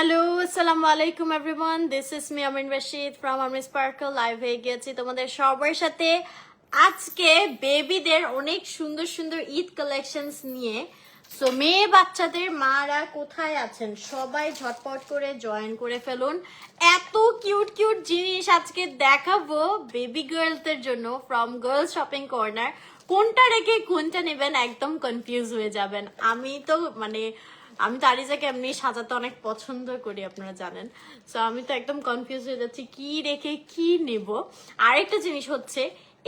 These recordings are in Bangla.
হ্যালো আসসালামু আলাইকুম everyone, this is me Amin Rashid from Amin sparkle. Live হয়ে গেছি তোমাদের সবার সাথে আজকে বেবিদের অনেক সুন্দর সুন্দর ঈদ কালেকশনস নিয়ে। সো মেয়ে বাচ্চাদের মারা কোথায় আছেন সবাই ঝটপট করে জয়েন করে ফেলুন। এত কিউট কিউট জিনিস আজকে দেখাবো বেবি গার্লসদের জন্য ফ্রম গার্লস শপিং কর্নার। কোনটা রেখে কোনটা নেবেন একদম কনফিউজ হয়ে যাবেন। আমি তো আরিজাকে এমনি সাজাতে অনেক পছন্দ করি, আপনারা জানেন। সো আমি তো একদম কনফিউজ হয়ে যাচ্ছি কি রেখে কি নেব। আরেকটা জিনিস হচ্ছে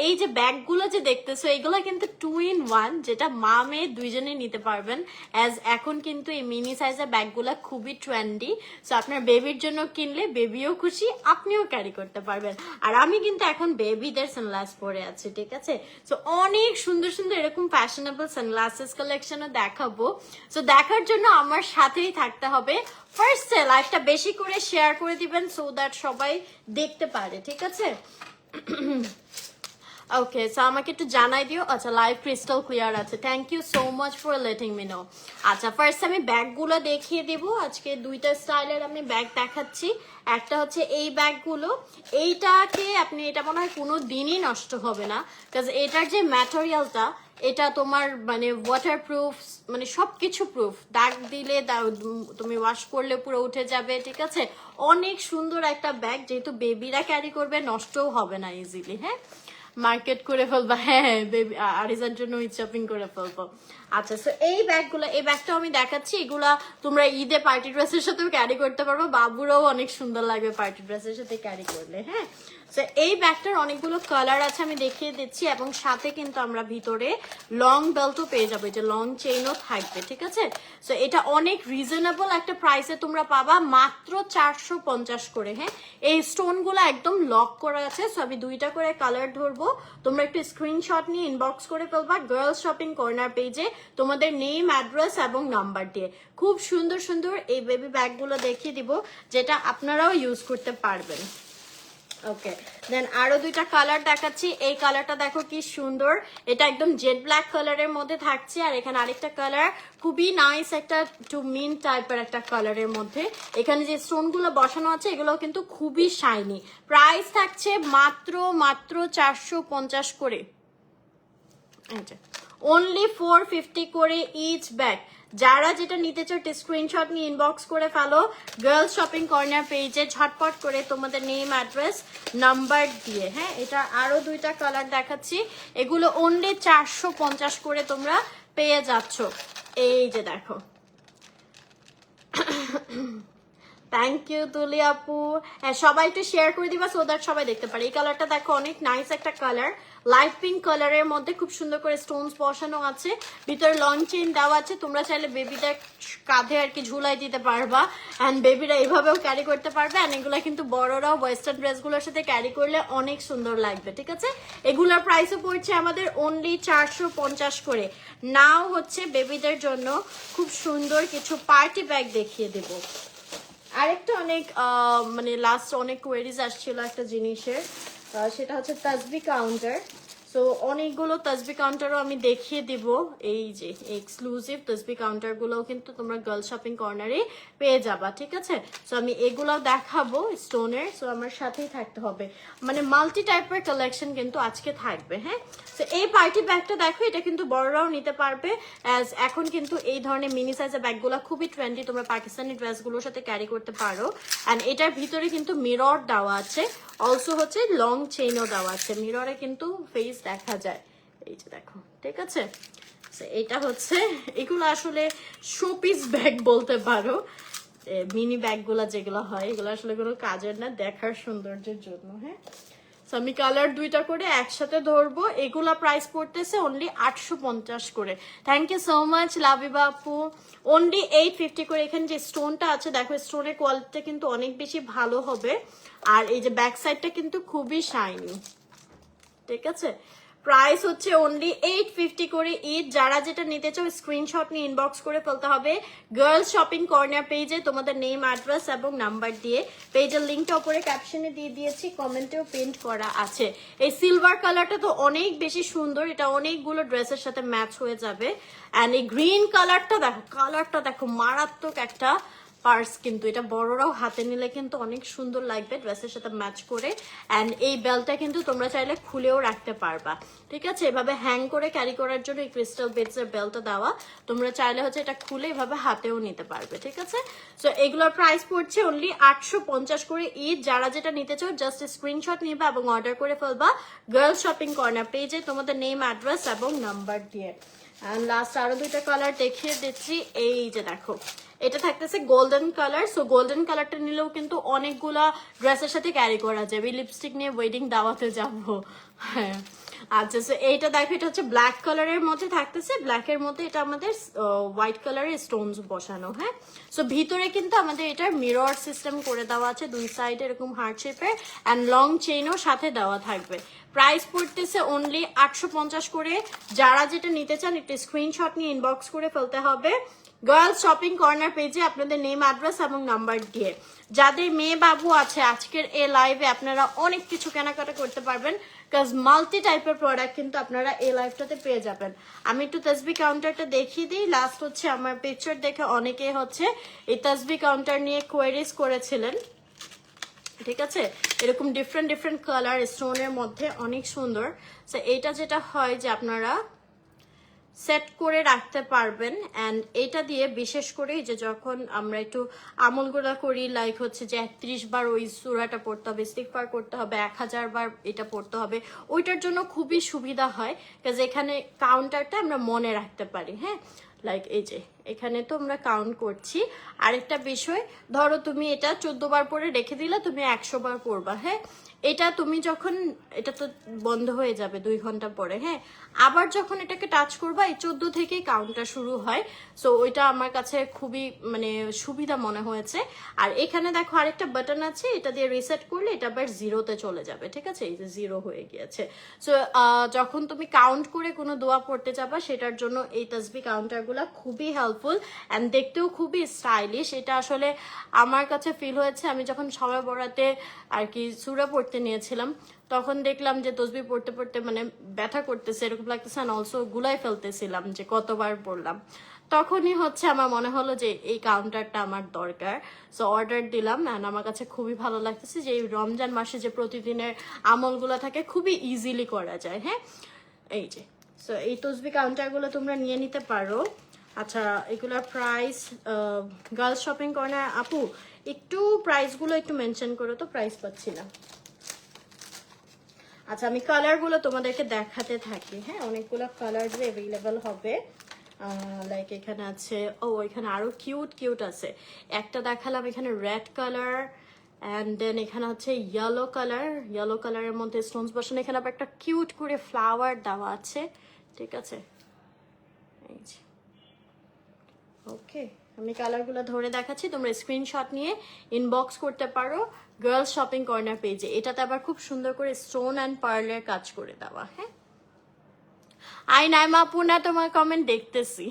এই যে ব্যাগগুলো যে দেখতেছো এগুলো কিন্তু 2 in 1, যেটা মা মেয়ে দুইজনে নিতে পারবেন। অ্যাজ এখন কিন্তু এই মিনি সাইজের ব্যাগগুলো খুবই ট্রেন্ডি। সো আপনার বেবির জন্য কিনলে বেবিও খুশি, আপনিও ক্যারি করতে পারবেন। আর আমি কিন্তু এখন বেবিদের সানগ্লাস পরে আছি, ঠিক আছে। সো অনেক সুন্দর সুন্দর এরকম ফ্যাশনেবল সানগ্লাসেস কালেকশনও দেখাবো। সো দেখার জন্য আমার সাথেই থাকতে হবে। ফার্স্টে লাইভটা বেশি করে শেয়ার করে দিবেন সো দ্যাট সবাই দেখতে পারে, ঠিক আছে। ওকে, সো আমাকে একটু জানাই দিও। আচ্ছা, লাইভ ক্রিস্টাল ক্লিয়ার আছে, thank you so much for letting me know. আচ্ছা, ফার্স্ট আমি ব্যাগগুলো দেখিয়ে দিব। আজকে দুইটা স্টাইলের আমি ব্যাগ দেখাচ্ছি। একটা হচ্ছে এই ব্যাগগুলো, এইটাকে আপনি এটা মনে হয় কোনো দিনই নষ্ট হবে না, বিকজ এটার যে ম্যাটেরিয়ালটা এটা তোমার মানে ওয়াটার প্রুফ, মানে সবকিছু প্রুফ। দাগ দিলে তুমি ওয়াশ করলে পুরো উঠে যাবে, ঠিক আছে। অনেক সুন্দর একটা ব্যাগ, যেহেতু বেবিরা ক্যারি করবে নষ্টও হবে না ইজিলি। হ্যাঁ, মার্কেট করে ফেলবা, হ্যাঁ বেবি আরিজার জন্য ঈদ শপিং করে ফেলবো। আচ্ছা, সো এই ব্যাগটাও আমি দেখাচ্ছি। এগুলা তোমরা ঈদে পার্টি ড্রেসের সাথেও ক্যারি করতে পারবো, বাবুরাও অনেক সুন্দর লাগবে পার্টি ড্রেসের সাথে ক্যারি করলে। হ্যাঁ, সো এই ব্যাগটার অনেকগুলো কালার আছে, আমি দেখিয়ে দিচ্ছি। এবং সাথে কিন্তু আমরা ভিতরে লং বেল্টও পেয়ে যাবো, যে লং চেইনও থাকবে, ঠিক আছে। সো এটা অনেক রিজনেবল একটা প্রাইসে তোমরা পাবা, মাত্র 450 করে। হ্যাঁ, এই স্টোনগুলো একদম লক করা আছে। সো আমি দুইটা করে কালার ধরবো, তোমরা একটু স্ক্রিনশট নিয়ে ইনবক্স করে ফেলবা গার্লস শপিং কর্নার পেজে তোমাদের নেম, অ্যাড্রেস এবং নাম্বার দিয়ে। খুব সুন্দর সুন্দর এই বেবি ব্যাগগুলো দেখিয়ে দিব, যেটা আপনারাও ইউজ করতে পারবেন। ওকে, দেন আরো দুইটা কালার দেখাচ্ছি। এই কালারটা দেখো কি সুন্দর, এটা একদম জেড ব্ল্যাক কালারের মধ্যে থাকছে। আর এখানে আরেকটা কালার খুবই নাইস, একটা টু মিন টাইপের একটা কালারের মধ্যে। এখানে যে স্টোনগুলো বসানো আছে এগুলো কিন্তু খুবই শাইনি। প্রাইস থাকছে মাত্র 450 করে, অনলি 450 করে ইচ ব্যাগ। যারা যেটা নিতে চাও স্ক্রিনশট নিয়ে ইনবক্স করে ফেলো গার্লস শপিং কর্নার পেজে, ঝটপট করে তোমাদের নেম, অ্যাড্রেস, নাম্বার দিয়ে। হ্যাঁ, এটা আরো দুইটা কালার দেখাচ্ছি, এগুলো অনলি 450 করে তোমরা পেয়ে যাচ্ছ। এই যে দেখো, থ্যাংক ইউ তুলি আপু। হ্যাঁ, সবাই একটু শেয়ার করে দিবা সো দ্যাট সবাই দেখতে পারে। এই কালারটা দেখো অনেক নাইস একটা কালার, লাইট পিঙ্ক কালারের মধ্যে খুব সুন্দর করে স্টোনস বসানো আছে, ভিতরে লং চেইন দেওয়া আছে। তোমরা চাইলে বেবিদের কাঁধে আর কি ঝুলাই দিতে পারবা, অ্যান্ড বেবিরা এইভাবেও ক্যারি করতে পারবে। অ্যান্ড এগুলো কিন্তু বড়রাও ওয়েস্টার্ন ড্রেসগুলোর সাথে ক্যারি করলে অনেক সুন্দর লাগবে, ঠিক আছে। এগুলোর প্রাইসও পড়ছে আমাদের অনলি 450 করে। নাও হচ্ছে বেবিদের জন্য খুব সুন্দর কিছু পার্টি ব্যাগ দেখিয়ে দেবো। আরেকটা অনেক মানে লাস্ট অনেক কোয়েরিজ আসছিল একটা জিনিসের, সেটা হচ্ছে তাসবি কাউন্টার। সো অনেকগুলো তাসবি কাউন্টারও আমি দেখিয়ে দিব। এই যে এক্সক্লুসিভ তাসবি কাউন্টার গুলোও কিন্তু তোমরা গার্ল শপিং কর্নারে পেয়ে যাবা, ঠিক আছে। সো আমি এগুলো দেখাবো স্টোনের, সো আমার সাথেই থাকতে হবে। মানে মাল্টি টাইপের কালেকশন কিন্তু আজকে থাকবে। হ্যাঁ, তো এই পার্টি ব্যাগটা দেখো, এটা কিন্তু বড়রাও নিতে পারবে। অ্যাজ এখন কিন্তু এই ধরনের মিনি সাইজের ব্যাগগুলো খুবই ট্রেন্ডি, তোমরা পাকিস্তানি ড্রেসগুলোর সাথে ক্যারি করতে পারো। অ্যান্ড এটার ভিতরে কিন্তু মিরর দেওয়া আছে, অলসো হচ্ছে লং চেইনও দেওয়া আছে। মিররে কিন্তু ফেস দেখা যায়, এই যে দেখো, ঠিক আছে। এটা হচ্ছে, এগুলো আসলে শোপিস ব্যাগ বলতে পারো। মিনি ব্যাগগুলো যেগুলো হয় এগুলো আসলে কোনো কাজের না, দেখার সৌন্দর্যের জন্য। হ্যাঁ, আমি কালার দুইটা করে একসাথে ধরবো। এগুলা প্রাইস পড়তেছে অনলি 850 করে। থ্যাংক ইউ সো মাচ লাভিবা আপু, অনলি 850 করে। এখানে যে স্টোনটা আছে দেখো, স্টোনের কোয়ালিটিটা কিন্তু অনেক বেশি ভালো হবে। আর এই যে ব্যাক সাইডটা কিন্তু খুবই শাইনি, ঠিক আছে। প্রাইস হচ্ছে অনলি 850 করে ঈদ। যারা যেটা নিতে চাও স্ক্রিনশট নিয়ে ইনবক্স করে ফেলতে হবে গার্লস শপিং কর্নার পেজে তোমাদের নেম, অ্যাড্রেস এবং নাম্বার দিয়ে। পেজের লিঙ্কটা উপরে ক্যাপশনে দিয়ে দিয়েছি, কমেন্টেও প্রিন্ট করা আছে। এই সিলভার কালারটা তো অনেক বেশি সুন্দর, এটা অনেকগুলো ড্রেসের সাথে ম্যাচ হয়ে যাবে। অ্যান্ড এই গ্রিন কালারটা দেখো, কালারটা দেখো মারাত্মক একটা পার্স, কিন্তু এটা বড়রাও হাতে নিলে কিন্তু অনেক সুন্দর লাগবে ড্রেসের সাথে ম্যাচ করে। অ্যান্ড এই বেলটা কিন্তু তোমরা চাইলে খুলেও রাখতে পারবা, ঠিক আছে? এভাবে হ্যাং করে ক্যারি করার জন্য এই ক্রিস্টাল বেডসের বেলটা দেওয়া, তোমরা চাইলে হচ্ছে এটা খুলে এভাবে হাতেও নিতে পারবে, ঠিক আছে? সো এগুলোর প্রাইস পড়ছে অনলি 850 করে ঈদ। যারা যেটা নিতে চাও জাস্ট স্ক্রিনশট নিবা এবং অর্ডার করে ফেলবা গার্লস শপিং কর্নার পেজে তোমাদের নেম, অ্যাড্রেস এবং নাম্বার দিয়ে। অ্যান্ড লাস্ট আরো দুইটা কালার দেখিয়ে দিচ্ছি। এই যে দেখো, এটা থাকতেছে গোল্ডেন কালার। সো গোল্ডেন কালারটা নিলেও কিন্তু অনেকগুলা ড্রেসের সাথে ক্যারি করা যাবে। লিপস্টিক নিয়ে ওয়েডিং দাওয়াতে যাবো, হ্যাঁ। আচ্ছা, সো এইটা দেখো, এটা হচ্ছে ব্ল্যাক কালারের মধ্যে থাকতেছে। ব্ল্যাকের মধ্যে এটা আমাদের হোয়াইট কালারের স্টোনস বসানো, হ্যাঁ। সো ভিতরে কিন্তু আমাদের এটার মিরর সিস্টেম করে দেওয়া আছে, দুই সাইডে এরকম হার্ট শেপের, অ্যান্ড লং চেইনও সাথে দেওয়া থাকবে। প্রাইস পড়তেছে অনলি 850 করে। যারা যেটা নিতে চান একটু স্ক্রিনশট নিয়ে ইনবক্স করে ফেলতে হবে গার্লস শপিং কর্নার পেজে আপনাদের নেম, অ্যাড্রেস এবং নাম্বার দিয়ে। যাদের মেয়ে বাবু আছে আজকের এই লাইভে আপনারা অনেক কিছু কেনাকাটা করতে পারবেন, কাজ মাল্টি টাইপের প্রোডাক্ট কিন্তু আপনারা এই লাইভটাতে পেয়ে যাবেন। আমি একটু তাসবি কাউন্টারটা দেখিয়ে দিই। লাস্ট হচ্ছে আমার পিকচার দেখে অনেকে হচ্ছে এই তাসবি কাউন্টার নিয়ে কোয়েরিজ করেছিলেন, ঠিক আছে? এরকম ডিফারেন্ট ডিফারেন্ট কালার স্টোনের মধ্যে অনেক সুন্দর। সো এইটা যেটা হয় যে আপনারা সেট করে রাখতে পারবেন। অ্যান্ড এটা দিয়ে বিশেষ করে যে যখন আমরা একটু আমলগুলা করি, লাইক হচ্ছে যে 31 বার ওই সূরাটা পড়তে হবে, ইস্তিগফার করতে হবে, 1000 বার এটা পড়তে হবে, ওইটার জন্য খুবই সুবিধা হয়, কাজ এখানে কাউন্টারটা আমরা মনে রাখতে পারি, হ্যাঁ। লাইক এই যে এখানে তো আমরা কাউন্ট করছি। আরেকটা বিষয়, ধরো তুমি এটা 14 বার পরে রেখে দিলে, তুমি 100 বার পড়বা, হ্যাঁ। এটা তুমি যখন, এটা তো বন্ধ হয়ে যাবে 2 ঘন্টা পরে, হ্যাঁ। আবার যখন এটাকে টাচ করবা, এই 14 থেকে কাউন্টটা শুরু হয়। সো ওইটা আমার কাছে খুবই মানে সুবিধা মনে হয়েছে। আর এখানে দেখো আরেকটা বাটন আছে, এটা দিয়ে রিসেট করলে এটা আবার জিরোতে চলে যাবে, ঠিক আছে? এই যে 0 হয়ে গিয়েছে। সো যখন তুমি কাউন্ট করে কোনো দোয়া পড়তে যাবা, সেটার জন্য এই তাসবি কাউন্টারগুলো খুবই হেল্পফুল অ্যান্ড দেখতেও খুবই স্টাইলিশ। এটা আসলে আমার কাছে ফিল হয়েছে আমি যখন সবাই বরাতে আর কি সূরা পড়তে নিয়েছিলাম, তখন দেখলাম যে তসবি পড়তে পড়তে মানে ব্যথা করতেছে, এরকম লাগতেছে, আর অলসো গুলাই ফেলতেছিলাম যে কতবার পড়লাম। তখনই হচ্ছে আমার মনে হলো যে এই কাউন্টারটা আমার দরকার। সো অর্ডার দিলাম, অ্যান্ড আমার কাছে খুবই ভালো লাগতেছে যে এই রমজান মাসে যে প্রতিদিনের আমলগুলো থাকে খুবই ইজিলি করা যায়, হ্যাঁ। এই যে সো এই তসবি কাউন্টারগুলো তোমরা নিয়ে নিতে পারো। আচ্ছা, এগুলোর প্রাইস গার্লস শপিং কর্নার আপু একটু প্রাইসগুলো একটু মেনশন করো তো, প্রাইস পাচ্ছি না। আচ্ছা, আমি কালারগুলো তোমাদেরকে দেখাতে থাকি, হ্যাঁ। অনেকগুলো কালার অ্যাভেলেবেল হবে। লাইক এখানে আছে, ও এখানে আরো কিউট কিউট আছে। একটা দেখালাম এখানে রেড কালার, অ্যান্ড দেন এখানে হচ্ছে ইয়েলো কালার। ইয়েলো কালারের মধ্যে স্টোনস বসানো, এখানে আবার একটা কিউট করে ফ্লাওয়ার দেওয়া আছে, ঠিক আছে? এই যে ওকে, আমি কালারগুলো ধরে দেখাচ্ছি, তোমরা স্ক্রিনশট নিয়ে ইনবক্স করতে পারো গার্লস শপিং কর্নার পেজে। এটাতে আবার খুব সুন্দর করে স্টোন অ্যান্ড পার্লের কাজ করে দেওয়া, হ্যাঁ। আই নাইমা আপু, না তোমার কমেন্ট দেখতেছি।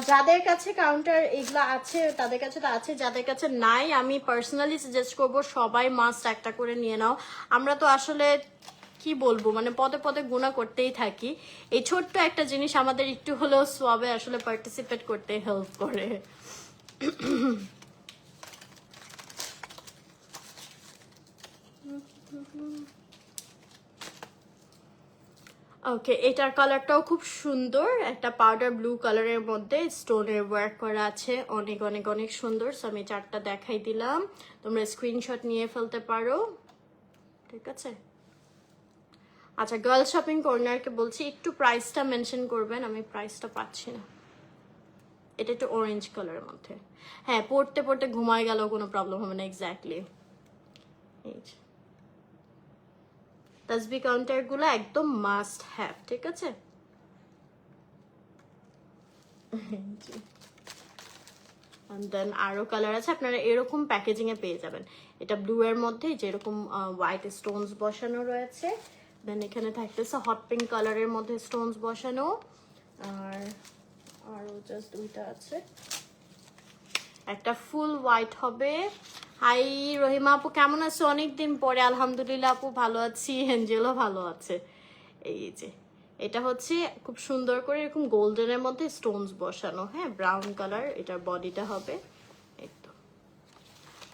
যাদের কাছে কাউন্টার এগুলা আছে তাদের কাছে তো আছে, যাদের কাছে নাই আমি পার্সোনালি সাজেস্ট করব সবাই মাস্ট একটা করে নিয়ে নাও। আমরা তো আসলে কি বলবো, মানে পদে পদে গুণা করতেই থাকি। এই ছোট্ট একটা জিনিস আমাদের একটু হলেও সওয়াবে আসলে পার্টিসিপেট করতে হেল্প করে। ওকে, এটার কালারটাও খুব সুন্দর, একটা পাউডার ব্লু কালারের মধ্যে স্টোনের ওয়ার্ক করা আছে, অনেক অনেক অনেক সুন্দর। সো আমি চারটা দেখাই দিলাম, তোমরা স্ক্রিনশট নিয়ে ফেলতে পারো, ঠিক আছে? আচ্ছা, গার্লস শপিং কর্নারকে বলছি একটু প্রাইসটা মেনশন করবেন, আমি প্রাইসটা পাচ্ছি না। এটা একটু অরেঞ্জ কালারের মধ্যে, হ্যাঁ। পড়তে পড়তে ঘুমায় গেলেও কোনো প্রবলেম হবে না, এক্স্যাক্টলি। এই তাসবি কাউন্টার গুলো একদম মাস্ট হ্যাভ, ঠিক আছে? দেন আরো কালার আছে, আপনারা এরকম প্যাকেজিং এ পেয়ে যাবেন। এটা ব্লু এর মধ্যে যেরকম হোয়াইট স্টোনস বসানো রয়েছে, দেন এখানে থাকতেছে হট পিঙ্ক কালারের মধ্যে স্টোনস বসানো, আর আরো জাস্ট দুইটা আছে। একটা ফুল হোয়াইট হবে। হাই রহিমা আপু, কেমন আছো? অনেকদিন পরে। আলহামদুলিল্লাহ আপু, ভালো আছি। এঞ্জেলও ভালো আছে। এই যে এটা হচ্ছে খুব সুন্দর করে এরকম গোল্ডেনের মধ্যে স্টোনস বসানো, হ্যাঁ, ব্রাউন কালার এটার বডিটা হবে। এই তো,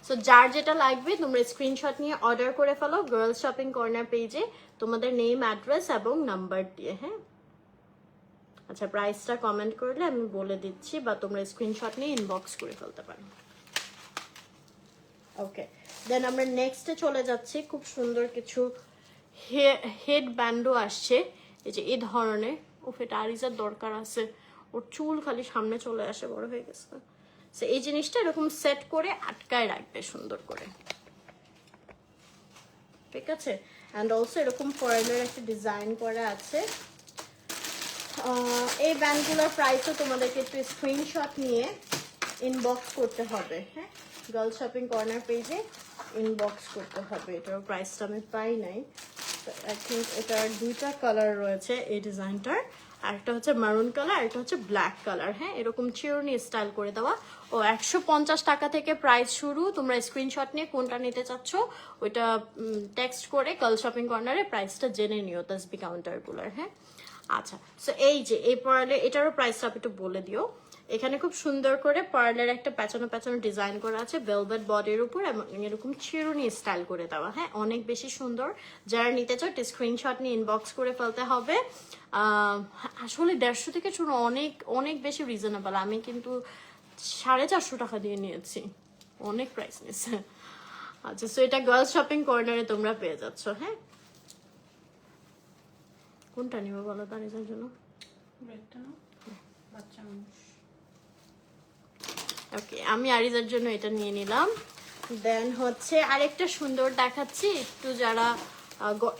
সো যার যেটা লাগবে তোমরা স্ক্রিনশট নিয়ে অর্ডার করে ফেলো গার্লস শপিং কর্নার পেজে তোমাদের নেম, অ্যাড্রেস এবং নাম্বার দিয়ে, হ্যাঁ। আচ্ছা, প্রাইসটা কমেন্ট করলে আমি বলে দিচ্ছি, বা তোমরা স্ক্রিনশট নিয়ে ইনবক্স করে ফেলতে পারো। ওকে, দেন আমরা নেক্সটে চলে যাচ্ছি। খুব সুন্দর কিছু হেড ব্যান্ডও আসছে, এই যে এই ধরনের। ওফ, এটা আরিজার দরকার আছে, ওর চুল খালি সামনে চলে আসে, বড় হয়ে গেছে। সো এই জিনিসটা এরকম সেট করে আটকায় রাখবে সুন্দর করে, ঠিক আছে। অ্যান্ড অলসো এরকম ফয়েলের একটা ডিজাইন করা আছে। এই ব্যান্ডগুলোর প্রাইসও তোমাদেরকে একটু স্ক্রিনশট নিয়ে ইনবক্স করতে হবে, হ্যাঁ, গার্ল শপিং কর্নার পেজে ইনবক্স করতে হবে। এটার প্রাইসটা আমি পাই নাই, আই থিঙ্ক এটার দুইটা কালার রয়েছে এই ডিজাইনটার, আরেকটা হচ্ছে মারুন কালার, আরেকটা হচ্ছে ব্ল্যাক কালার, হ্যাঁ, এরকম চিরুনি স্টাইল করে দেওয়া। ও 150 টাকা থেকে প্রাইস শুরু। তোমরা স্ক্রিনশট নিয়ে কোনটা নিতে চাচ্ছ ওইটা টেক্সট করে গার্ল শপিং কর্নারে প্রাইসটা জেনে নিও তাসবি কাউন্টারগুলোর, হ্যাঁ। আচ্ছা, সো এই যে এই পার্লে, এটারও প্রাইসটা আপনি একটু বলে দিও। এখানে খুব সুন্দর করে পার্লের একটা প্যাচানো প্যাচানো ডিজাইন করা আছে ভেলভেট বডির উপর, এবং এরকম চিরুনি স্টাইল করে দেওয়া, হ্যাঁ, অনেক বেশি সুন্দর। যারা নিতে চাও স্ক্রিনশট নিয়ে ইনবক্স করে ফেলতে হবে। আসলে 150 থেকে শুরু, অনেক অনেক বেশি রিজনেবল। আমি কিন্তু 450 টাকা দিয়ে নিয়েছি, অনেক প্রাইস নিয়েছে। আচ্ছা, সো এটা গার্লস শপিং কর্নারে তোমরা পেয়ে যাচ্ছ, হ্যাঁ। কোনটা নিবে বলো তারিজের জন্য? ওকে, আমি আরিজার জন্য এটা নিয়ে নিলাম। দেন হচ্ছে আরেকটা সুন্দর দেখাচ্ছি একটু, যারা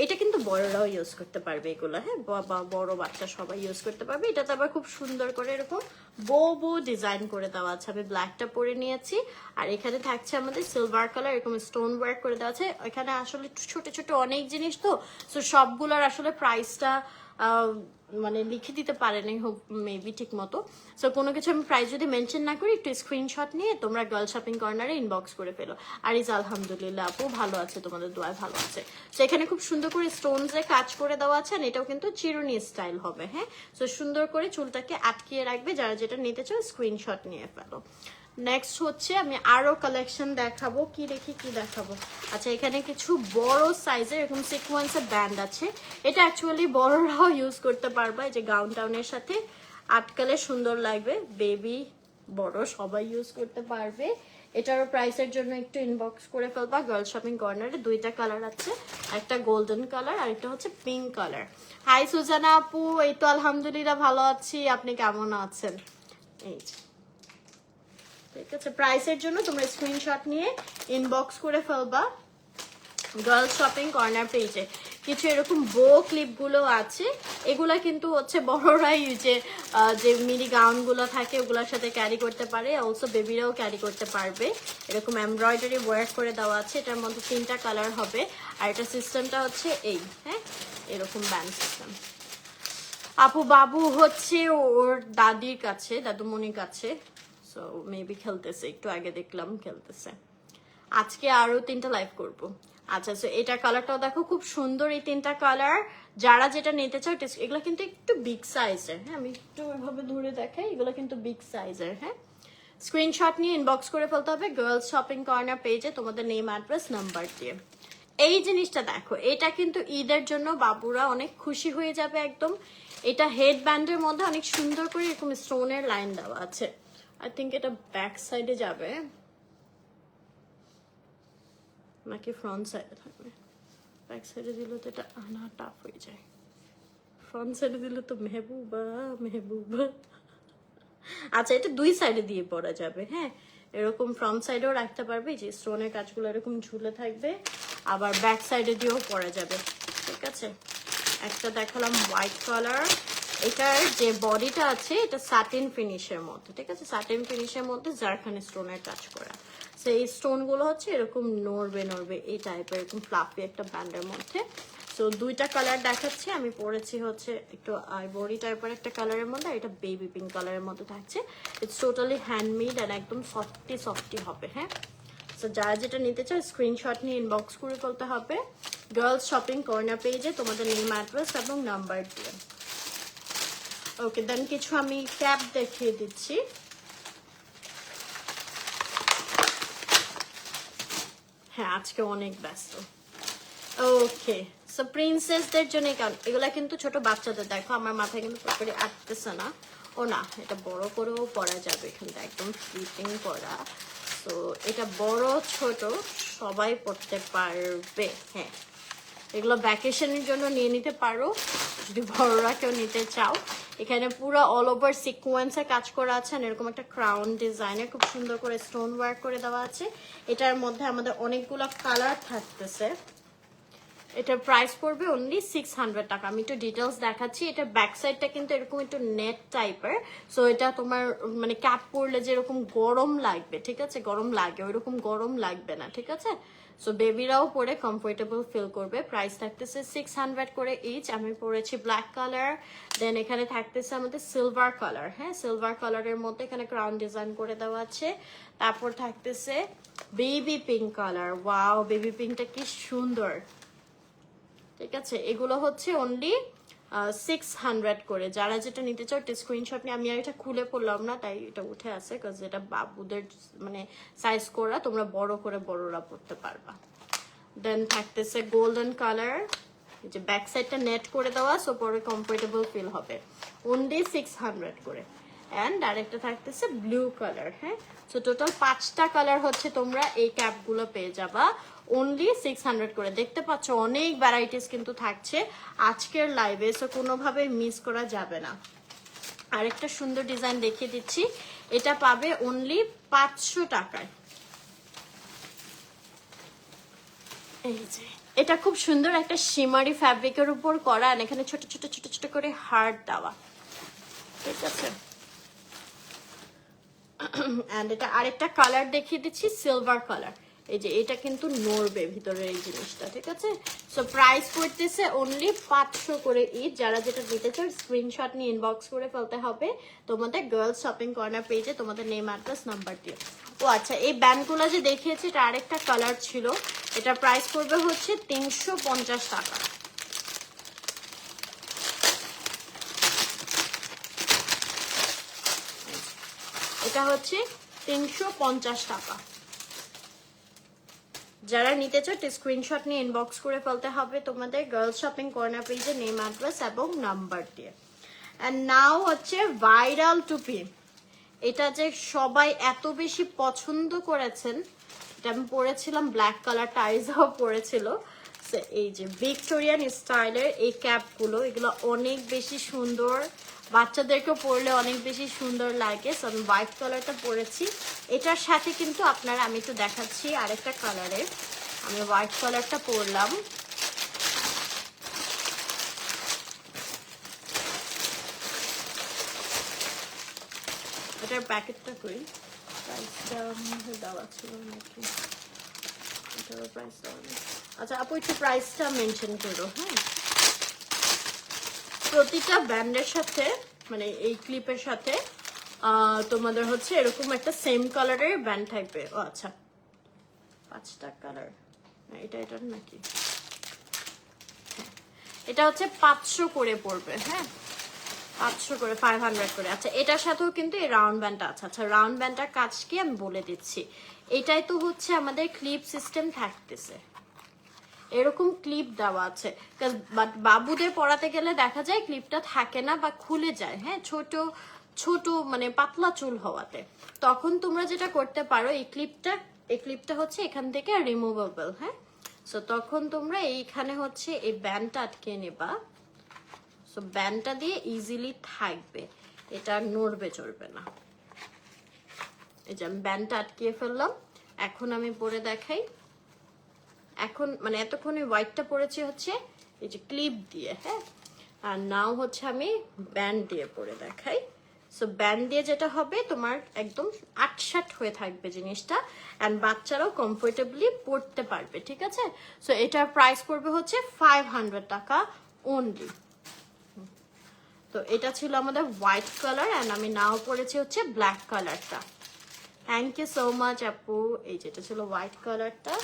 এটা কিন্তু বড়রাও ইউজ করতে পারবে এগুলো, হ্যাঁ, বাবা বড় বাচ্চা সবাই ইউজ করতে পারবে। এটাতে আবার খুব সুন্দর করে এরকম বো ডিজাইন করে দেওয়া আছে। আমি ব্ল্যাকটা পরে নিয়েছি, আর এখানে থাকছে আমাদের সিলভার কালার, এরকম স্টোন ওয়ার্ক করে দেওয়া আছে। এখানে আসলে ছোট ছোট অনেক জিনিস, তো সো সবগুলোর আসলে প্রাইসটা মানে লিখে দিতে পারেনি মেবি ঠিক মতো। সো কোনো কিছু আমি প্রাইস যদি মেনশন না করি, একটু স্ক্রিনশট নিয়ে তোমরা গার্ল শপিং কর্নারে ইনবক্স করে ফেলো। আর ইজ আলহামদুলিল্লাহ আপু ভালো আছে, তোমাদের দোয়ায় ভালো আছে। সো এখানে খুব সুন্দর করে স্টোনসে কাজ করে দেওয়া আছে, এটাও কিন্তু চিরুনি স্টাইল হবে, হ্যাঁ। সো সুন্দর করে চুলটাকে আটকিয়ে রাখবে। যারা যেটা নিতে চাও স্ক্রিনশট নিয়ে ফেলো। নেক্সট হচ্ছে আমি আরো কালেকশন দেখাবো। কি দেখাবো? আচ্ছা, এখানে কিছু বড় সাইজের এরকম সিকোয়েন্সের ব্যান্ড আছে। এটা অ্যাকচুয়ালি বড়রাও ইউজ করতে পারবে, এই যে গাউন টাউনের সাথে আটকালে সুন্দর লাগবে। বেবি বড় সবাই ইউজ করতে পারবে। এটারও প্রাইসের জন্য একটু ইনবক্স করে ফেলবা গার্ল শপিং কর্নারে। দুইটা কালার আছে, একটা গোল্ডেন কালার আর একটা হচ্ছে পিঙ্ক কালার। হাই সুজানা আপু, এই তো আলহামদুলিল্লাহ ভালো আছি, আপনি কেমন আছেন? এই ঠিক আছে, প্রাইসের জন্য তোমরা স্ক্রিনশট নিয়ে ইনবক্স করে ফেলবা গার্লস শপিং কর্নার পেজে। কিছু এরকম বো ক্লিপগুলো আছে, এগুলা কিন্তু হচ্ছে বড়রাই যে মিনি গাউনগুলো থাকে ওগুলোর সাথে ক্যারি করতে পারে, অলসো বেবিরাও ক্যারি করতে পারবে। এরকম এমব্রয়ডারি ওয়ার্ক করে দেওয়া আছে, এটার মধ্যে 3টা কালার হবে। আর এটা সিস্টেমটা হচ্ছে এই, হ্যাঁ, এরকম ব্যান্ড সিস্টেম। আপু বাবু হচ্ছে ওর দাদির কাছে, দাদুমণির কাছে, সো মেবি খেলতেছে, একটু আগে দেখলাম খেলতেছে। আজকে আরো 3টা লাইভ করব। আচ্ছা, সো এটা কালারটাও দেখো খুব সুন্দর, এই 3টা কালার। যারা যেটা নিতে চাও, এগুলো কিন্তু একটু বিগ সাইজের, হ্যাঁ, আমি একটু এভাবে ধরে দেখাই, এগুলো কিন্তু বিগ সাইজের, হ্যাঁ। স্ক্রিনশট নিয়ে ইনবক্স করে ফেলতে হবে গার্লস শপিং কর্নার পেজে তোমাদের নেম, অ্যাড্রেস, নাম্বার দিয়ে। এই জিনিসটা দেখো, এটা কিন্তু ঈদের জন্য বাবুরা অনেক খুশি হয়ে যাবে একদম। এটা হেড ব্যান্ডের মধ্যে অনেক সুন্দর করে এরকম স্টোনের লাইন দেওয়া আছে। আই থিঙ্ক এটা ব্যাক সাইডে যাবে নাকি ফ্রন্ট সাইডে থাকবে? ব্যাক সাইডে দিলে তো এটা আনা টাফ হয়ে যায়, ফ্রন্ট সাইডে দিলে তো মেহবুবা। আচ্ছা, এটা 2 সাইডে দিয়ে পরা যাবে, হ্যাঁ, এরকম ফ্রন্ট সাইডেও রাখতে পারবে, যে স্টোনের কাজগুলো এরকম ঝুলে থাকবে, আবার ব্যাক সাইডে দিয়েও পরা যাবে, ঠিক আছে। একটা দেখালাম হোয়াইট কালার, এটার যে বডিটা আছে এটা সাটিন ফিনিশের মধ্যে, ঠিক আছে, সাটিন ফিনিশের মধ্যে জারখানি স্টোনের কাজ করা। সেই স্টোন গুলো হচ্ছে এরকম নড়বে এই টাইপের, এরকম ফ্লাফি একটা ব্যান্ডের মধ্যে। সো 2টা কালার দেখাচ্ছি, আমি পরেছি হচ্ছে একটু আইভরি টাইপের একটা কালারের মধ্যে, আর এটা বেবি পিঙ্ক কালারের মধ্যে থাকছে। ইটস টোটালি হ্যান্ডমেড আর একদম সফটি হবে, হ্যাঁ। সো যারা যেটা নিতে চাও স্ক্রিনশট নিয়ে ইনবক্স করে ফেলতে হবে গার্লস শপিং কর্নার পেজে তোমাদের নেম, অ্যাড্রেস এবং নাম্বার দিয়ে। ওকে, দেন কিছু আমি ক্যাপ দেখিয়ে দিচ্ছি। হ্যাঁ, আজকে অনেক ব্যস্ত। ওকে, সো প্রিন্সেসদের জন্য এগুলা কিন্তু ছোট বাচ্চাদের। দেখো আমার মাথায় কিন্তু পুরোপুরি আটতেছে না। ও না, এটা বড় করেও পরা যাবে, এখানটা একদম ফিটিং করা। তো এটা বড় ছোট সবাই পড়তে পারবে। হ্যাঁ, এগুলো ভ্যাকেশনের জন্য নিয়ে নিতে পারো যদি বড়রা কেউ নিতে চাও। এখানে পুরো অল ওভার সিকোয়েন্সে কাজ করা আছে, এরকম একটা ক্রাউন ডিজাইনে খুব সুন্দর করে স্টোন ওয়ার্ক করে দেওয়া আছে। এটার মধ্যে আমাদের অনেকগুলো কালার থাকতেছে। এটার প্রাইস পড়বে অনলি 600 টাকা। আমি একটু ডিটেলস দেখাচ্ছি। এটা ব্যাক সাইডটা কিন্তু এরকম একটু নেট টাইপের। সো এটা তোমার মানে ক্যাপ পরলে যেরকম গরম লাগবে, ঠিক আছে, গরম লাগে, ওইরকম গরম লাগবে না, ঠিক আছে। সো বেবিরাও পরে কমফোর্টেবল ফিল করবে। প্রাইস থাকতেছে 600 করে ইচ। আমি পরেছি ব্ল্যাক কালার, দেন এখানে থাকতেছে আমাদের সিলভার কালার। হ্যাঁ, সিলভার কালারের মধ্যে এখানে ক্রাউন ডিজাইন করে দেওয়া আছে। তারপর থাকতেছে baby pink colour. Wow, baby পিঙ্কটা কি সুন্দর, ঠিক আছে। এগুলো হচ্ছে অনলি 600 করে। যারা যেটা নিতে চাও একটা স্ক্রিনশট নিয়ে, আমি আর এটা খুলে পড়লাম না তাই এটা উঠে আছে, কারণ এটা বাবুদের মানে সাইজ করা, তোমরা বড় করে বড়রা পড়তে পারবা। দেন থাকতেছে গোল্ডেন কালার, যে ব্যাক সাইডটা নেট করে দেওয়া, সো পরে কমফোর্টেবল ফিল হবে। অনলি 600 করে। অ্যান্ড আরেকটা থাকতেছে ব্লু কালার। হ্যাঁ, সো টোটাল 5টা কালার হচ্ছে তোমরা এই ক্যাপগুলো পেয়ে যাবা অনলি 600 করে। দেখতে পাচ্ছ অনেক ভ্যারাইটিস কিন্তু থাকছে আজকের লাইভে, সো কোনোভাবে মিস করা যাবে না। আরেকটা সুন্দর ডিজাইন দেখিয়ে দিচ্ছি, এটা পাবে অনলি 500 টাকায়। এই যে এটা খুব সুন্দর একটা শিমারি ফ্যাব্রিকের উপর করা, আর এখানে ছোট ছোট ছোট ছোট করে হার্ট দেওয়া, ঠিক আছে। এন্ড এটা আরেকটা কালার দেখিয়ে দিচ্ছি, সিলভার কালার। এই যে এটা কিন্তু নড়বে ভিতরে এই জিনিসটা, ঠিক আছে। সো প্রাইস পড়তেছে অনলি 500 করে ইচ। যারা যেটা নিতে চাও স্ক্রিনশট নিয়ে ইনবক্স করে ফেলতে হবে তোমাদের গার্লস শপিং কর্নার পেজে, তোমাদের নেম অ্যাড্রেস নাম্বার দিয়ে। ও আচ্ছা, এই ব্যান্ডগুলো যে দেখিয়েছি এটা আরেকটা কালার ছিল। এটা প্রাইস পড়বে হচ্ছে 350 টাকা। এটা হচ্ছে 350 টাকা। যারা নিতে চাও স্ক্রিনশট নিয়ে ইনবক্স করে ফেলতে হবে তোমাদের গার্লস শপিং কর্নার পেজে নেম অ্যাড্রেস এবং নাম্বার দিয়ে। এন্ড নাও হচ্ছে ভাইরাল টুপি। এটা যে সবাই এত বেশি পছন্দ করেছেন, এটা আমি পরেছিলাম ব্ল্যাক কালার, টাইজাও পরেছিল। এই যে ভিক্টোরিয়ান স্টাইলের এই ক্যাপগুলো, এগুলো অনেক বেশি সুন্দর, বাচ্চাদেরকে পরলে অনেক বেশি সুন্দর লাগে। সো আমি হোয়াইট কালারটা পরেছি। এটার সাথে কিন্তু আপনারা, আমি একটু দেখাচ্ছি আরেকটা কালারের, আমি হোয়াইট কালারটা পরলাম। এটার প্যাকেটটা করি, প্রাইসটা দেওয়া ছিল নাকি, এটারও প্রাইস দেওয়া নেই। আচ্ছা আপু একটু প্রাইসটা মেনশন করো। হ্যাঁ, প্রতিটা ব্যান্ডের সাথে মানে এই ক্লিপের সাথে তোমাদের হচ্ছে এরকম একটা সেম কালারের ব্যান্ড থাকবে। ও আচ্ছা, 5টা কালার, এটা এটার নাকি, হ্যাঁ এটা হচ্ছে 500 করে পড়বে। হ্যাঁ, 500 করে, 500 করে। আচ্ছা এটার সাথেও কিন্তু এই রাউন্ড ব্যান্ডটা আছে। আচ্ছা রাউন্ড ব্যান্ডটার কাজ কি আমি বলে দিচ্ছি। এটাই তো হচ্ছে আমাদের ক্লিপ সিস্টেম থাকতেছে, এরকম ক্লিপ দেওয়া আছে। বাট বাবুদের পড়াতে গেলে দেখা যায় ক্লিপটা থাকে না বা খুলে যায়। হ্যাঁ, ছোট ছোট মানে পাতলা চুল হওয়াতে তখন তোমরা যেটা করতে পারো, এই ক্লিপটা হচ্ছে এখান থেকে রিমুভেবল। হ্যাঁ, সো তখন তোমরা এইখানে হচ্ছে এই ব্যান্ডটা আটকে নেবা। সো ব্যান্ডটা দিয়ে ইজিলি থাকবে, এটা নড়বে চড়বে না। এই যে আমি ব্যান্ডটা আটকিয়ে ফেললাম। এখন আমি পরে দেখাই। এখন মানে এতক্ষণে হোয়াইটটা পরেছি হচ্ছে এই যে ক্লিপ দিয়ে। হ্যাঁ, আর নাও হচ্ছে আমি ব্যান্ড দিয়ে পরে দেখাই। সো ব্যান্ড দিয়ে যেটা হবে তোমার একদম আটসাট হয়ে থাকবে জিনিসটা, অ্যান্ড বাচ্চারাও কমফোর্টেবলি পরতে পারবে, ঠিক আছে। সো এটার প্রাইস পড়বে হচ্ছে 500 টাকা অনলি। তো এটা ছিল আমাদের হোয়াইট কালার, অ্যান্ড আমি নাও পরেছি হচ্ছে ব্ল্যাক কালারটা। থ্যাংক ইউ সো মাচ আপু। এই যেটা ছিল হোয়াইট কালারটা,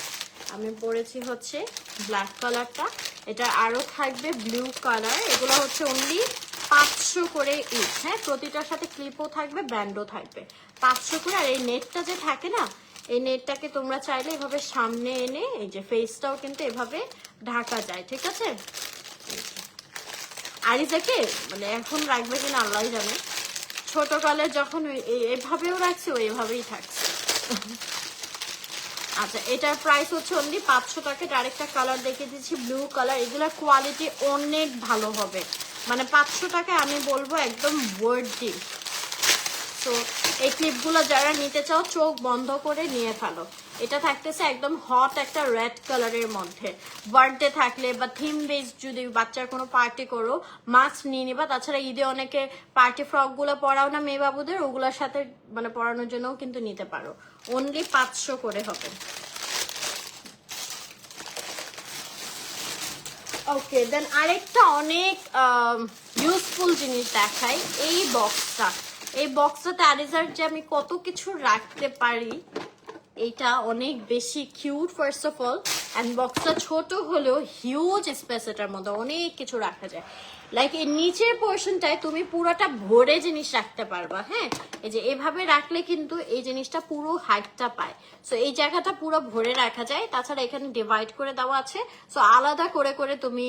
আমি পরেছি হচ্ছে ব্ল্যাক কালারটা। এটা আরো থাকবে ব্লু কালার। এগুলো হচ্ছে অনলি 500 করে ইচ, হ্যাঁ প্রতিটার সাথে ক্লিপও থাকবে, ব্যান্ডও থাকবে, 500 করে। আর এই নেটটা যে থাকে না, এই নেটটাকে তোমরা চাইলে এভাবে সামনে এনে এই যে ফেসটাও কিন্তু এভাবে ঢাকা যায়, ঠিক আছে। আরিজাকে মানে এখন রাখবে কিনা আল্লাহ জানে, ছোটকালে যখন এভাবেও রাখছে ও এভাবেই থাকছে। আচ্ছা এটার প্রাইস হচ্ছে অনলি 500 টাকা। আরেকটা কালার দেখিয়ে দিচ্ছি ব্লু কালার, এগুলোর কোয়ালিটি অনেক ভালো হবে, মানে 500 টাকায় আমি বলবো একদম ওয়ার্থি। তো এই ক্লিপগুলো যারা নিতে চাও চোখ বন্ধ করে নিয়ে ফেলো। এটা থাকতেছে একদম হট একটা রেড কালারের মধ্যে, বার্থডে থাকলে বা থিম বেস যদি বাচ্চার কোনো পার্টি করো মাস্ট নিয়ে নিবা। তাছাড়া ঈদে অনেকে পার্টি ফ্রক গুলো পরাও না মেয়ে বাবুদের, ওগুলোর সাথে মানে পরানোর জন্যও কিন্তু নিতে পারো। অনলি 500 করে হবে। ওকে দেন আরেকটা অনেক ইউজফুল জিনিস দেখাই, এই বক্সটা। এই বক্সটাতে আরিজার যে আমি কত কিছু রাখতে পারি, এটা অনেক বেশি cute first of all. And বক্সটা ছোট হলেও হিউজ স্পেস, এটার মধ্যে অনেক কিছু রাখা যায়। লাইক এই নিচের পোর্শনটায় তুমি পুরোটা ভরে জিনিস রাখতে পারবা, হ্যাঁ এই যে এভাবে রাখলে কিন্তু এই জিনিসটা পুরো হাইটটা পায়। সো এই জায়গাটা পুরো ভরে রাখা যায়। তাছাড়া এখানে ডিভাইড করে দেওয়া আছে, সো আলাদা করে করে তুমি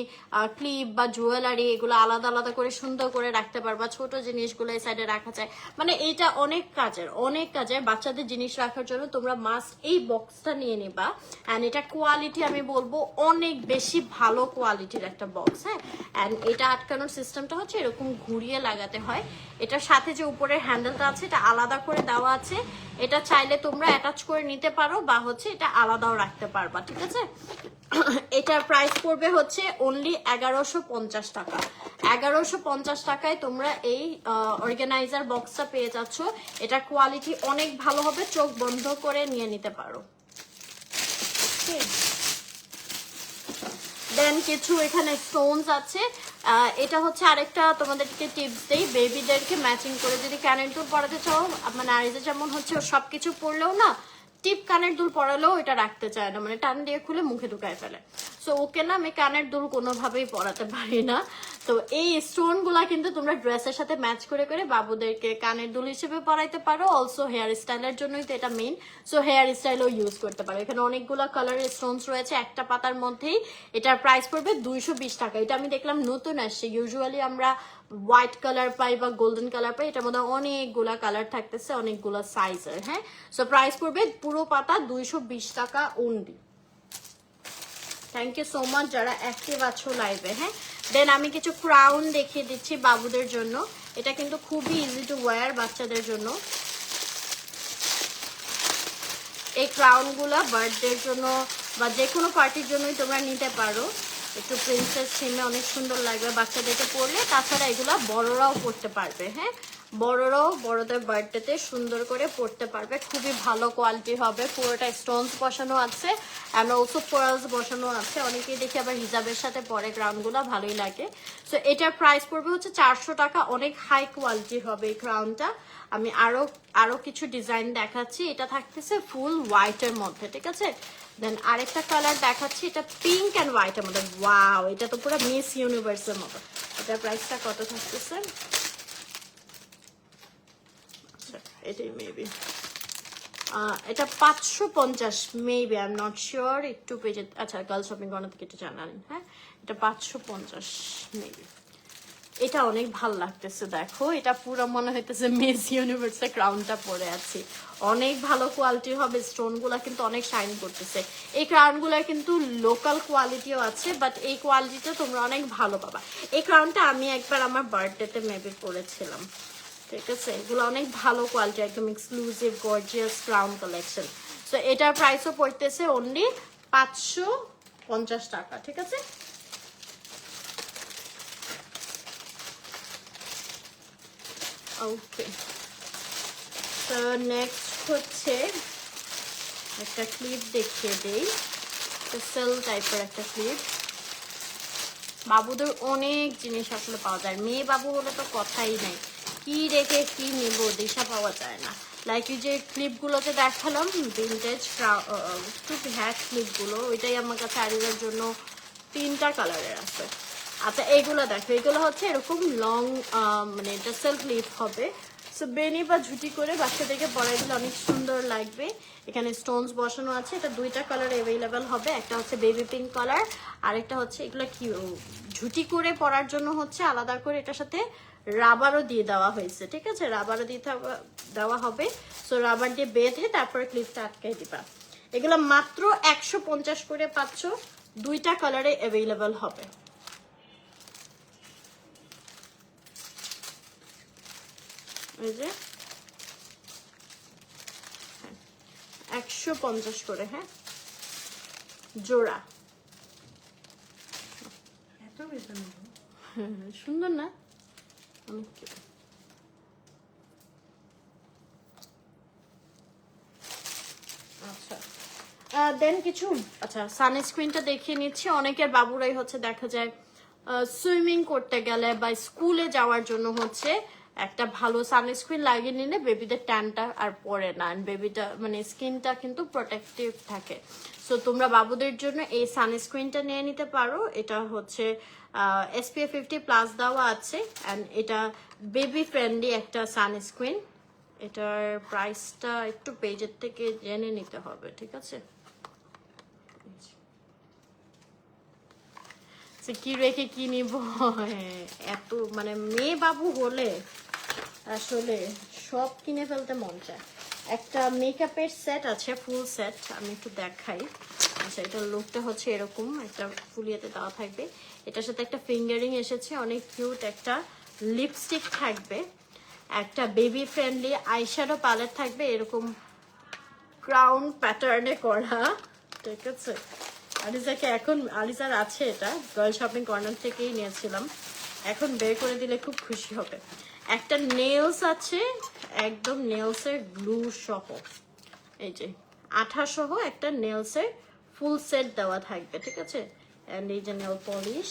ক্লিপ বা জুয়েলারি এগুলো আলাদা আলাদা করে সুন্দর করে রাখতে পারবা। ছোট জিনিসগুলো এই সাইডে রাখা যায়, মানে এটা অনেক কাজের, অনেক কাজের। বাচ্চাদের জিনিস রাখার জন্য তোমরা মাস্ট এই বক্সটা নিয়ে নিবা। অ্যান্ড এটা কোয়ালিটি আমি বলবো অনেক বেশি ভালো কোয়ালিটির একটা বক্স, হ্যাঁ। অ্যান্ড এটা আটকানোর সিস্টেমটা হচ্ছে এরকম ঘুরিয়ে লাগাতে হয়। এটার সাথে যে উপরের হ্যান্ডেলটা আছে এটা আলাদা করে দেওয়া আছে, এটা চাইলে তোমরা অ্যাটাচ করে নিতে পারো বা হচ্ছে এটা আলাদাও রাখতে পারবা, ঠিক আছে। এটার প্রাইস পড়বে হচ্ছে অনলি 1150 টাকা। 1150 টাকায় তোমরা এই অর্গানাইজার বক্সটা পেয়ে যাচ্ছ। এটার কোয়ালিটি অনেক ভালো হবে, চোখ বন্ধ করে নিয়ে নিতে পারো। দেন কিছু এখানে স্টোনস আছে। এটা হচ্ছে আরেকটা তোমাদেরকে টিপস দেই, বেবিদেরকে ম্যাচিং করে যদি কানের দুল পরাতে চাও, মানে আরিজা যেমন হচ্ছে সবকিছু পরলেও না টিপ কানের দুল পরালেও এটা রাখতে চায় না, মানে টান দিয়ে খুলে মুখে ঢুকায় ফেলে। সো ওকে না আমি কানের দুল কোনোভাবেই পরাতে পারি না। তো এই স্টোন গুলা কিন্তু তোমরা ড্রেসের সাথে ম্যাচ করে করে বাবুদেরকে কানের দুল হিসেবে পরাইতে পারো। অলসো হেয়ার স্টাইলের জন্যই তো এটা মেইন, সো হেয়ার স্টাইলও ইউজ করতে পারো। এখানে অনেকগুলো কালারের স্টোনস রয়েছে একটা পাতার মধ্যেই। এটার প্রাইস পড়বে 220 টাকা। এটা আমি দেখলাম নতুন আসছে, ইউজুয়ালি আমরা হোয়াইট কালার পাই বা গোল্ডেন কালার পাই, এটার মধ্যে অনেকগুলা কালার থাকতেছে, অনেকগুলা সাইজের, হ্যাঁ। সো প্রাইস পড়বে পুরো পাতা 220 টাকা only. Thank you so much যারা অ্যাক্টিভ আছো লাইভে, হ্যাঁ। দেন আমি কিছু ক্রাউন দেখিয়ে দিচ্ছি বাবুদের জন্য। এটা কিন্তু খুবই ইজি টু ওয়্যার বাচ্চাদের জন্য। এই ক্রাউন গুলা বার্থডের জন্য বা যে কোনো পার্টির জন্যই তোমরা নিতে পারো। একটু প্রিন্সেস থিমে অনেক সুন্দর লাগবে বাচ্চাদেরকে পরলে। তাছাড়া এগুলা বড়রাও পরতে পারবে, হ্যাঁ বড়রাও বড়দের বার্থডেতে সুন্দর করে পরতে পারবে। খুবই ভালো কোয়ালিটি হবে, পুরোটা স্টোনস বসানো আছে অ্যান্ড অলসো পার্লস বসানো আছে। অনেকেই দেখি আবার হিজাবের সাথে পরে ক্রাউনগুলো ভালোই লাগে। সো এটার প্রাইস পড়বে হচ্ছে 400 টাকা। অনেক হাই কোয়ালিটি হবে এই ক্রাউনটা। আমি আরো কিছু ডিজাইন দেখাচ্ছি। এটা থাকতেছে ফুল হোয়াইটের মধ্যে, ঠিক আছে। দেন আরেকটা কালার দেখাচ্ছি, এটা পিঙ্ক অ্যান্ড হোয়াইটের মধ্যে। ওয়াও, এটা তো পুরো মিস ইউনিভার্সের মতো। এটার প্রাইসটা কত থাকতেছে? এটাই মেবি এটা 550 maybe, I am not sure. একটু পেজে আচ্ছা গার্ল শপিং কর্নার থেকে একটু জানালেন, হ্যাঁ এটা 550 মেবি। এটা অনেক ভালো লাগতেছে, দেখো এটা পুরো মনে হইতেছে মিস ইউনিভার্সের ক্রাউনটা পরে আছি। অনেক ভালো কোয়ালিটির হবে, স্টোন গুলা কিন্তু অনেক শাইন করতেছে। এই ক্রাউন গুলা কিন্তু লোকাল কোয়ালিটিও আছে, বাট এই কোয়ালিটিটা তোমরা অনেক ভালো পাবা। এই ক্রাউনটা আমি একবার আমার বার্থডেতে মেবি পরেছিলাম, ঠিক আছে। এগুলো অনেক ভালো কোয়ালিটি, একদম exclusive gorgeous crown collection. So এটার প্রাইসও পড়তেছে অনলি 550 টাকা, ঠিক আছে। ওকে, তো নেক্সট হচ্ছে একটা ক্লিপ দেখিয়ে দেই, সেল টাইপের একটা ক্লিপ। বাবুদের অনেক জিনিস আসলে পাওয়া যায়, মেয়ে বাবু হলে তো কথাই নাই, কি রেখে কি নিব দিশা পাওয়া যায় না। লাইক এই যে ক্লিপগুলোতে দেখালাম ভিনটেজ একটু হ্যাট ক্লিপগুলো, ওইটাই আমার কাছে আরিজার জন্য 3টা কালারের আছে। আচ্ছা এইগুলো দেখো, এগুলো হচ্ছে এরকম লং, মানে এটা সেলফ লিফ হবে। সো বেনি বা ঝুটি করে বাচ্চাদেরকে পরাই দিলে অনেক সুন্দর লাগবে। এখানে স্টোনস বসানো আছে। এটা দুইটা কালার অ্যাভেলেবেল হবে, একটা হচ্ছে বেবি পিঙ্ক কালার, আরেকটা হচ্ছে এগুলো কি ঝুটি করে পরার জন্য হচ্ছে আলাদা করে এটার সাথে রাবারও দিয়ে দেওয়া হয়েছে, ঠিক আছে, রাবারও দিয়ে দেওয়া হবে। সো রাবার দিয়ে বেঁধে তারপরে ক্লিপটা আটকাই দিবা। এগুলো মাত্র 150 করে পাচ্ছ, দুইটা কালারে অ্যাভেলেবেল হবে। এই যে 150 করে, হ্যাঁ, জোড়া। এত বেতন সুন্দর না? আচ্ছা দেন কিছু, আচ্ছা সানস্ক্রিনটা দেখিয়ে নিচ্ছি। অনেকের বাবুরাই হচ্ছে দেখা যায় সুইমিং করতে গেলে বা স্কুলে যাওয়ার জন্য হচ্ছে একটা ভালো সানস্ক্রিন লাগিয়ে নিলে বেবিদের ট্যানটা আর পড়ে না, বেবিটা মানে স্কিনটা কিন্তু প্রোটেক্টিভ থাকে। সো তোমরা বাবুদের জন্য এই সানস্ক্রিনটা নিয়ে নিতে পারো। এটা হচ্ছে SPF 50+ দেওয়া আছে, অ্যান্ড এটা বেবি ফ্রেন্ডলি একটা সানস্ক্রিন। এটার প্রাইসটা একটু পেজের থেকে জেনে নিতে হবে, ঠিক আছে। কি রেখে কি নিব, এত মানে মেয়ে বাবু হলে আসলে সব কিনে ফেলতে মন চায়। একটা মেকআপের সেট আছে, ফুল সেট, আমি একটু দেখাই। আচ্ছা এটার লুকটা হচ্ছে এরকম, একটা ফুলিয়াতে দেওয়া থাকবে, এটার সাথে একটা ফিঙ্গারিং এসেছে, অনেক কিউট একটা লিপস্টিক থাকবে, একটা বেবি ফ্রেন্ডলি আইশ্যাডো প্যালেট থাকবে এরকম ক্রাউন প্যাটার্নে করা, ঠিক আছে। আলিজাকে এখন, আলিজার আছে এটা, গার্ল শপিং কর্নার থেকেই নিয়েছিলাম, এখন বের করে দিলে খুব খুশি হবে। একটা নেলস আছে, একদম নেলসের গ্লু সহ, এই যে আঠা সহ একটা নেলসের ফুল সেট দেওয়া থাকবে, ঠিক আছে। অ্যান্ড এই যে নেল পলিশ।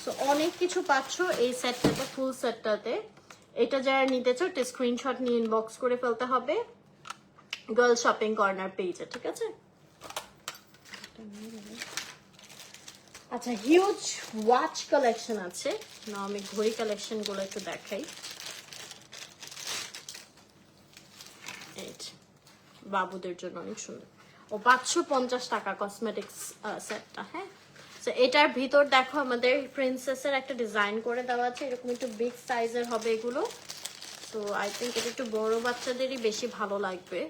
সো অনেক কিছু পাচ্ছ এই সেটটাতে, ফুল সেটটাতে। এটা যারা নিতে চাও একটা স্ক্রিনশট নিয়ে ইনবক্স করে ফেলতে হবে গার্ল শপিং কর্নার পেজে, ঠিক আছে। আচ্ছা হিউজ ওয়াচ কালেকশন আছে না, আমি ঘড়ি কালেকশন গুলো একটু দেখাই। বাবুদের জন্য অনেক সুন্দর, ও 550 টাকা কসমেটিক্স সেটটা, হ্যাঁ। তো এটার ভিতর দেখো আমাদের প্রিন্সেসের একটা ডিজাইন করে দেওয়া আছে, এরকম একটু বিগ সাইজের হবে এগুলো। তো আই থিঙ্ক এটা একটু বড় বাচ্চাদেরই বেশি ভালো লাগবে।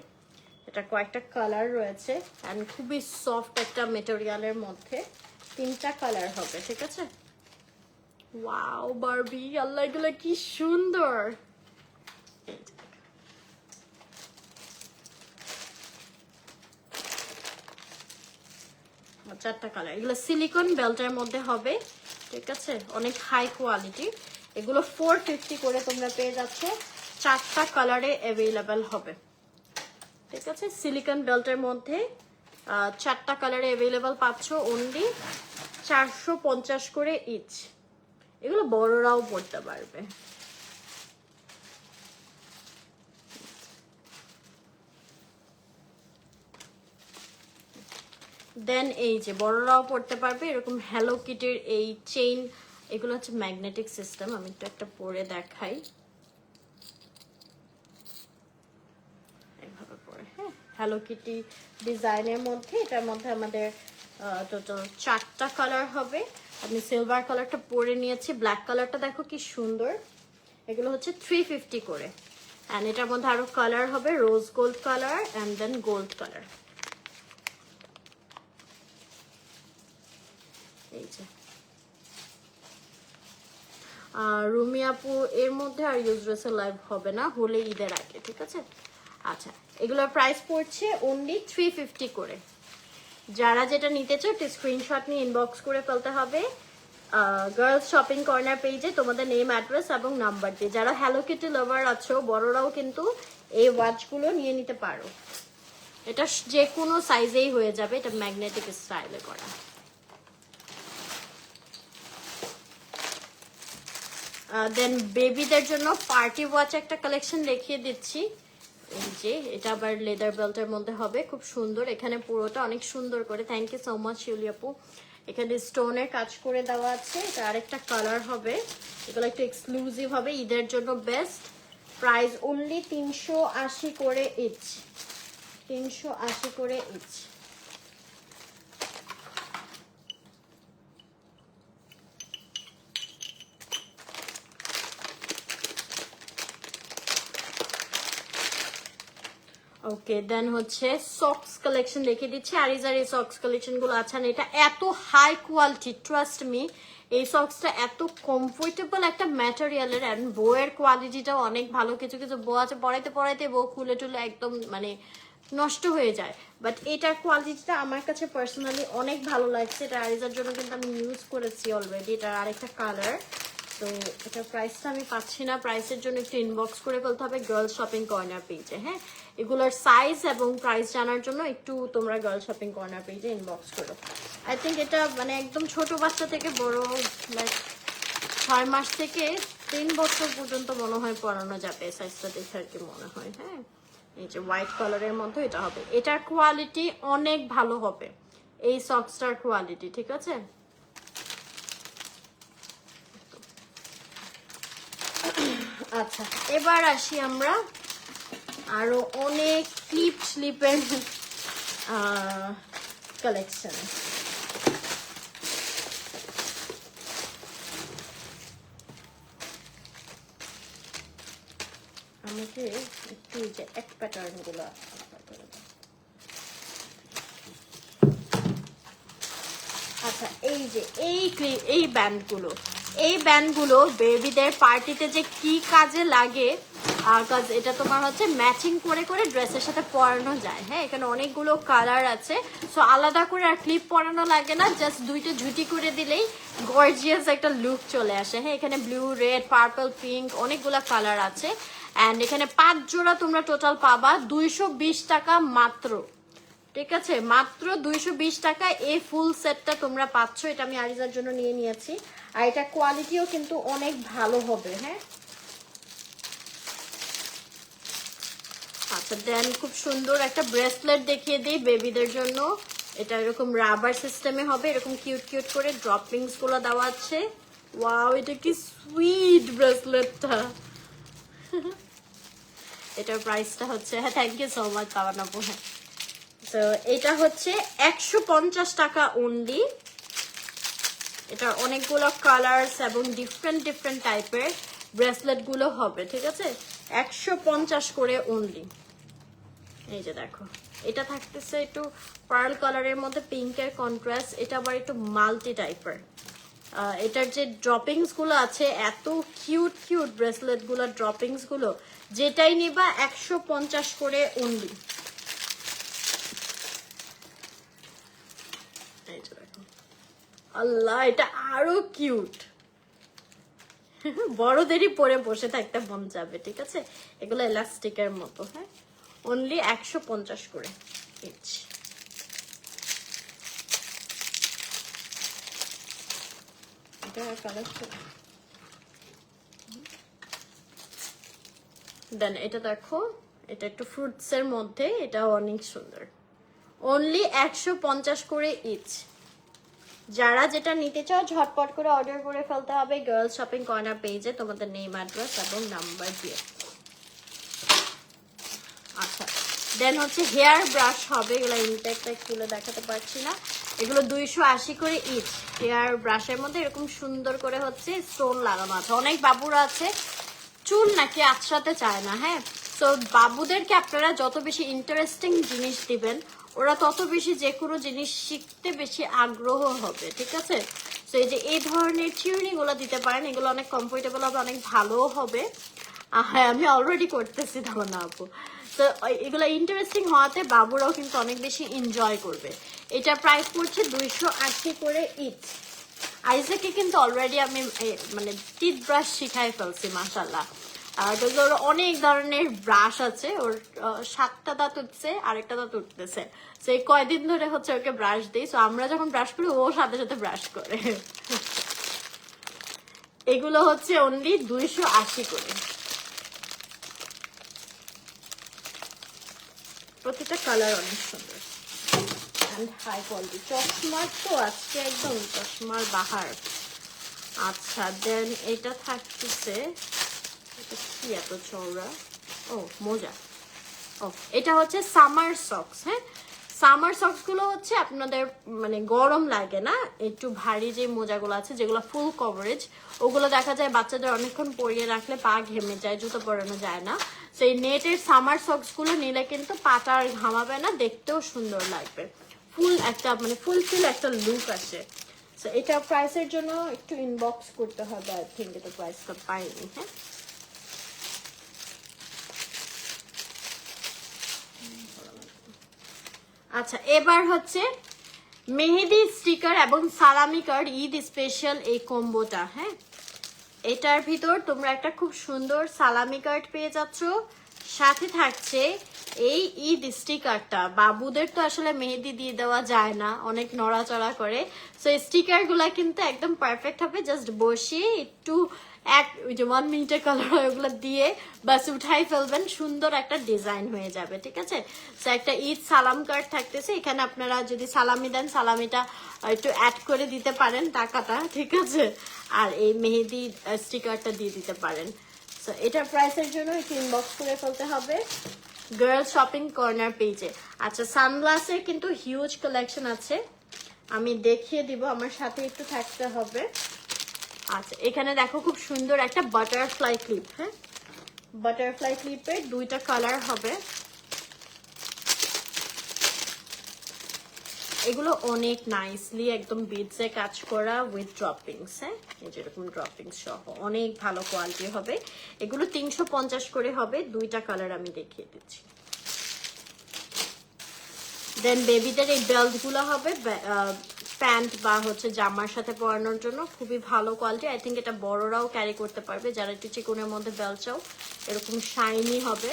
এটা কয়েকটা কালার রয়েছে, অ্যান্ড খুবই সফট একটা মেটেরিয়ালের মধ্যে, 3টা কালার হবে, ঠিক আছে। ওয়াও বারবি, আল্লাহ এগুলো কি সুন্দর। 4টা কালার, এগুলো সিলিকন বেল্টের মধ্যে হবে, ঠিক আছে, অনেক হাই কোয়ালিটি। এগুলো 450 করে তোমরা পেয়ে যাচ্ছ, 4টা কালারে অ্যাভেলেবেল হবে, ঠিক আছে। সিলিকন বেল্টের মধ্যে 4টা কালারে অ্যাভেলেবেল পাচ্ছ, অনলি 450 করে ইচ। এগুলো বড়রাও পড়তে পারবে। দেন এই যে বড়রাও পড়তে পারবে এরকম হ্যালো কিটির এই চেইন, এগুলো হচ্ছে ম্যাগনেটিক সিস্টেম, আমি একটু একটা পরে দেখাই। এইভাবে পরে, হ্যাঁ, হ্যালো কিটি ডিজাইনের মধ্যে, এটার মধ্যে আমাদের টোটাল 4টা কালার হবে। আমি সিলভার কালারটা পরে নিয়েছি, ব্ল্যাক কালারটা দেখো কি সুন্দর। এগুলো হচ্ছে 350 করে, অ্যান্ড এটার মধ্যে আরো কালার হবে, rose gold colour and then gold colour. এই যে রুমি আপু, এর মধ্যে আর ইউজ ড্রেসের লাইভ হবে না, হলে ঈদের আগে, ঠিক আছে। আচ্ছা এগুলোর প্রাইস পড়ছে অনলি 350 করে। যারা যেটা নিতে চাও একটা স্ক্রিনশট নিয়ে ইনবক্স করে ফেলতে হবে গার্লস শপিং কর্নার পেজে, তোমাদের নেম অ্যাড্রেস এবং নাম্বার দিয়ে। যারা হ্যালো কিটি লাভার আছো, বড়রাও কিন্তু এই ওয়াচগুলো নিয়ে নিতে পারো। এটা যে কোনো সাইজেই হয়ে যাবে, এটা ম্যাগনেটিক স্টাইলে করা। দেন বেবিদের জন্য পার্টি ওয়াচ একটা কালেকশন দেখিয়ে দিচ্ছি। এই যে এটা আবার লেদার বেল্টের মধ্যে হবে, খুব সুন্দর। এখানে পুরোটা অনেক সুন্দর করে, থ্যাংক ইউ সো মাচ শিউলি আপু। এখানে স্টোনের কাজ করে দেওয়া আছে। এটা আরেকটা কালার হবে, এগুলো একটু এক্সক্লুসিভ হবে, ঈদের জন্য বেস্ট। প্রাইস অনলি 380 করে ইচ, 380 করে ইচ। ওকে, দেন হচ্ছে সক্স কালেকশন দেখিয়ে দিচ্ছি। আরিজার এই সক্স কালেকশন গুলো আছে, এটা এত হাই কোয়ালিটি, ট্রাস্ট মি। এই সক্সটা এত কমফোর্টেবল একটা ম্যাটেরিয়ালের, এন্ড বউয়ের কোয়ালিটিটাও অনেক ভালো। কিছু কিছু বউ আছে পরাইতে পরাইতে বউ খুলে টুলে একদম মানে নষ্ট হয়ে যায়, বাট এটার কোয়ালিটিটা আমার কাছে পার্সোনালি অনেক ভালো লাগছে। এটা আরিজার জন্য কিন্তু আমি ইউজ করেছি অলরেডি। এটার আরেকটা কালার। তো এটার প্রাইসটা আমি পাচ্ছি না, প্রাইসের জন্য একটু ইনবক্স করে ফেলতে হবে গার্লস শপিং কর্নার পেজে। হ্যাঁ, এগুলোর সাইজ এবং প্রাইস জানার জন্য একটু তোমরা গার্লস শপিং কর্নার পেজে ইনবক্স করো। আই থিঙ্ক এটা মানে একদম ছোট বাচ্চা থেকে বড়, লাইক 6 মাস থেকে 3 বছর পর্যন্ত মনে হয় পরানো যাবে, সাইজটা দেখে আর কি মনে হয়। হ্যাঁ, এই যে হোয়াইট কালারের মধ্যে এটা হবে, এটার কোয়ালিটি অনেক ভালো হবে, এই সক্সটার কোয়ালিটি, ঠিক আছে। আচ্ছা, এবার আসি আমরা আরো অনেক ক্লিপ স্লিপের কালেকশন। আমাকে একটু যে এক প্যাটার্ন গুলো, আচ্ছা এই যে এই ব্যান্ডগুলো বেবিদের পার্টিতে যে কি কাজে লাগে, আর কাজ এটা তোমার হচ্ছে ম্যাচিং করে করে ড্রেসের সাথে পরানো যায়। হ্যাঁ, এখানে অনেকগুলো কালার আছে, সো আলাদা করে আর ক্লিপ পরানো লাগে না, জাস্ট দুইটা ঝুটি করে দিলেই গর্জিয়াস একটা লুক চলে আসে। হ্যাঁ, এখানে ব্লু, রেড, পার্পল, পিঙ্ক অনেকগুলো কালার আছে। অ্যান্ড এখানে 5 জোড়া তোমরা টোটাল পাবা 220 টাকা মাত্র, ঠিক আছে, মাত্র 220 টাকা এই ফুল সেটটা তোমরা পাচ্ছ। এটা আমি আরিজার জন্য নিয়ে নিয়েছি, আর এটা কোয়ালিটিও কিন্তু অনেক ভালো হবে। হ্যাঁ, আচ্ছা, দেন খুব সুন্দর একটা ব্রেসলেট দেখিয়ে দিই বেবিদের জন্য। এটা এরকম রাবার সিস্টেমে হবে, এরকম কিউট কিউট করে ড্রপিংস গুলো দেওয়া আছে। ওয়াও, এটা কি সুইট ব্রেসলেটটা। এটার প্রাইসটা হচ্ছে, হ্যাঁ থ্যাংক ইউ সো মাচ কাবানাবু। হ্যাঁ, তো এটা হচ্ছে 150 টাকা অনলি। এটা অনেকগুলো কালার্স এবং ডিফারেন্ট ডিফারেন্ট টাইপের ব্রেসলেট গুলো হবে, ঠিক আছে, 150 করে অনলি। এই যে দেখো, এটা থাকতেছে একটু পার্ল কালারের মধ্যে পিঙ্কের কন্ট্রাস্ট, এটা আবার একটু মাল্টি টাইপের। এটার যে ড্রপিংস গুলো আছে, এত কিউট কিউট ব্রেসলেট গুলো, ড্রপিংস গুলো যেটাই নিবা 150 করে অনলি। আল্লাহ, এটা আরো কিউট, বড়দেরই পরে বসে থাকতে মন যাবে, ঠিক আছে। এগুলো এলাস্টিকের মতো। হ্যাঁ, অনলি 150 করে ইচ। দেন এটা দেখো, এটা একটু ফ্রুটস এর মধ্যে, এটা অনেক সুন্দর, অনলি 150 করে ইচ। যারা যেটা নিতে চাও ঝটপট করে অর্ডার করে ফেলতে হবে গার্লস শপিং কর্নার পেজে, তোমাদের নেম, অ্যাড্রেস এবং নাম্বার দিয়ে। আচ্ছা, দেন হচ্ছে হেয়ার ব্রাশ হবে, এগুলো ইনটেকটা খুলে দেখাতে পারছি না। এগুলো 280 করে ইচ। হেয়ার ব্রাশের মধ্যে এরকম সুন্দর করে হচ্ছে স্টোন লাগানো আছে। অনেক বাবুরা আছে চুল নাকি আঁচড়াতে চায় না। হ্যাঁ, তো বাবুদেরকে আপনারা যত বেশি ইন্টারেস্টিং জিনিস দিবেন, ওরা তত বেশি যে কোনো জিনিস শিখতে বেশি আগ্রহ হবে, ঠিক আছে। তো এই যে এই ধরনের চিউনি গুলো দিতে পারেন, এগুলো অনেক কমফোর্টেবল হবে, অনেক ভালো হবে। হ্যাঁ, আমি অলরেডি করতেছি, তখন না আপু। তো এগুলো ইন্টারেস্টিং হওয়াতে বাবুরাও কিন্তু অনেক বেশি এনজয় করবে। এটা প্রাইস পড়ছে 280 করে ইচ। আইজাকে কিন্তু অলরেডি আমি মানে টিথ ব্রাশ শিখাই ফেলছি, মাশাল্লাহ। ওর অনেক ধরনের ব্রাশ আছে, ওর 7টা দাঁত উঠছে, আরেকটা দাঁত উঠতেছে। তো এই কয়দিন ধরে হচ্ছে ওকে ব্রাশ দিই, তো আমরা যখন ব্রাশ করি ও সাথে সাথে ব্রাশ করে। এগুলো হচ্ছে অনলি 280 করে। প্রতিটা কালার অনেক সুন্দর। And high quality. চশমার তো আজকে একদম চশমার বাহার। আচ্ছা, দেন এটা থাকতেছে, এটা কি এত চওড়া, ও মোজা, ও এটা হচ্ছে সামার সক্স। হ্যাঁ, সামার সক্স গুলো হচ্ছে আপনাদের মানে গরম লাগে না, একটু ভারী যে মোজাগুলো আছে যেগুলো ফুল কভারেজ, ওগুলো দেখা যায় বাচ্চাদের অনেকক্ষণ পরিয়ে রাখলে পা ঘেমে যায়, জুতো পরানো যায় না। সেই নেটের সামার সক্স গুলো নিলে কিন্তু পাটা আর ঘামাবে না, দেখতেও সুন্দর লাগবে, ফুল একটা মানে ফুলফিল একটা লুক আসে। সো এটা প্রাইসের জন্য একটু ইনবক্স করতে হবে, আই থিঙ্ক এটা প্রাইসটা পাইনি। হ্যাঁ, আচ্ছা, এবার হচ্ছে মেহেদি স্টিকার এবং সালামি কার্ড ঈদ স্পেশাল এই কম্বোটা। হ্যাঁ, এটার ভিতর তোমরা একটা খুব সুন্দর সালামি কার্ড পেয়ে যাচ্ছ, সাথে থাকছে এই ঈদ স্টিকারটা। বাবুদের তো আসলে মেহেদি দিয়ে দেওয়া যায় না, অনেক নড়াচড়া করে, সো এই স্টিকার গুলা কিন্তু একদম পারফেক্ট হবে। জাস্ট বসিয়ে একটু ওই যে 1 মিনিটের কালার ওগুলো দিয়ে বাস উঠাই ফেলবেন, সুন্দর একটা ডিজাইন হয়ে যাবে। ঠিক আছে, তো একটা ঈদ সালাম কার্ড থাকতেছে, এখানে আপনারা যদি সালামি দেন সালামিটা একটু অ্যাড করে দিতে পারেন টাকাটা, ঠিক আছে, আর এই মেহেদি স্টিকারটা দিয়ে দিতে পারেন। সো এটার প্রাইসের জন্য একটু ইনবক্স করে ফেলতে হবে গার্ল শপিং কর্নার পেজে। আচ্ছা, সানগ্লাসের কিন্তু হিউজ কালেকশন আছে, আমি দেখিয়ে দিব, আমার সাথে একটু থাকতে হবে। আচ্ছা, এখানে দেখো খুব সুন্দর একটা বাটারফ্লাই ক্লিপ। হ্যাঁ, বাটারফ্লাই ক্লিপের 2টা কালার হবে, এগুলো অনেক নাইসলি একদম বিডসে কাজ করা উইথ ড্রপিংস। হ্যাঁ, এই যেরকম ড্রপিংস সহ অনেক ভালো কোয়ালিটি হবে। এগুলো 350 করে হবে, 2টা কালার আমি দেখিয়ে দিচ্ছি। দেন বেবিদের এই বেল্ট গুলো হবে প্যান্ট বা হচ্ছে জামার সাথে পরানোর জন্য, খুবই ভালো কোয়ালিটি। আই থিঙ্ক এটা বড়রাও ক্যারি করতে পারবে, যারা একটু চিকনের মধ্যে বেল্ট চাও, এরকম শাইনি হবে।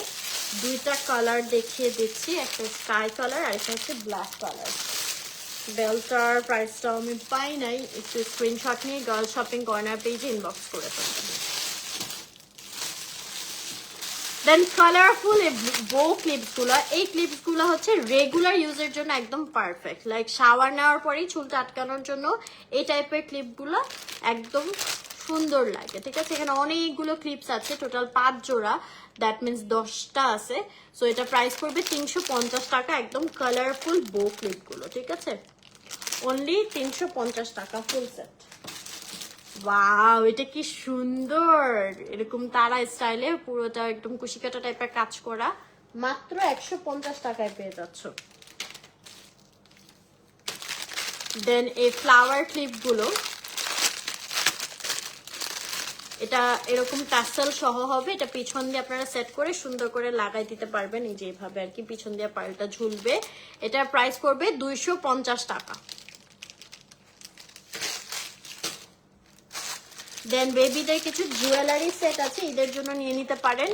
2টা কালার দেখিয়ে দিচ্ছি, একটা স্কাই কালার আর একটা হচ্ছে ব্ল্যাক কালার। বেল্টার প্রাইসটাও আমি পাই নাই, একটু স্ক্রিনশট নিয়ে গার্ল শপিং কর্নার পেজে ইনবক্স করে ফেলবেন। দেন কালারফুল বো ক্লিপস গুলো, এই ক্লিপস গুলো হচ্ছে রেগুলার ইউজের জন্য একদম পারফেক্ট, লাইক শাওয়ার নেওয়ার পরেই চুলটা আটকানোর জন্য এই টাইপের ক্লিপ গুলো একদম সুন্দর লাগে। ঠিক আছে, এখানে অনেকগুলো ক্লিপস আছে, টোটাল 5 জোড়া, দ্যাট মিনস 10টা আছে। সো এটা প্রাইস পড়বে 350 টাকা, একদম কালারফুল বো ক্লিপ গুলো। ঠিক আছে, অনলি 350 টাকা ফুল সেট। ওয়াও, এটা কি সুন্দর, এরকম তারা স্টাইলে পুরোটা একদম কুশিকাটা টাইপের কাজ করা, মাত্র 150 টাকায় পেয়ে যাচ্ছ। দেন এই ফ্লাওয়ার ক্লিপ গুলো, এটা এরকম টাসেল সহ হবে, এটা পিছন দিয়ে আপনারা সেট করে সুন্দর করে লাগাই দিতে পারবেন, এই যে এইভাবে আর কি পিছন দিয়ে পাল্টা ঝুলবে। এটার প্রাইস পড়বে 250 টাকা। দেন বেবিদের কিছু জুয়েলারি সেট আছে, ঈদের জন্য নিয়ে নিতে পারেন।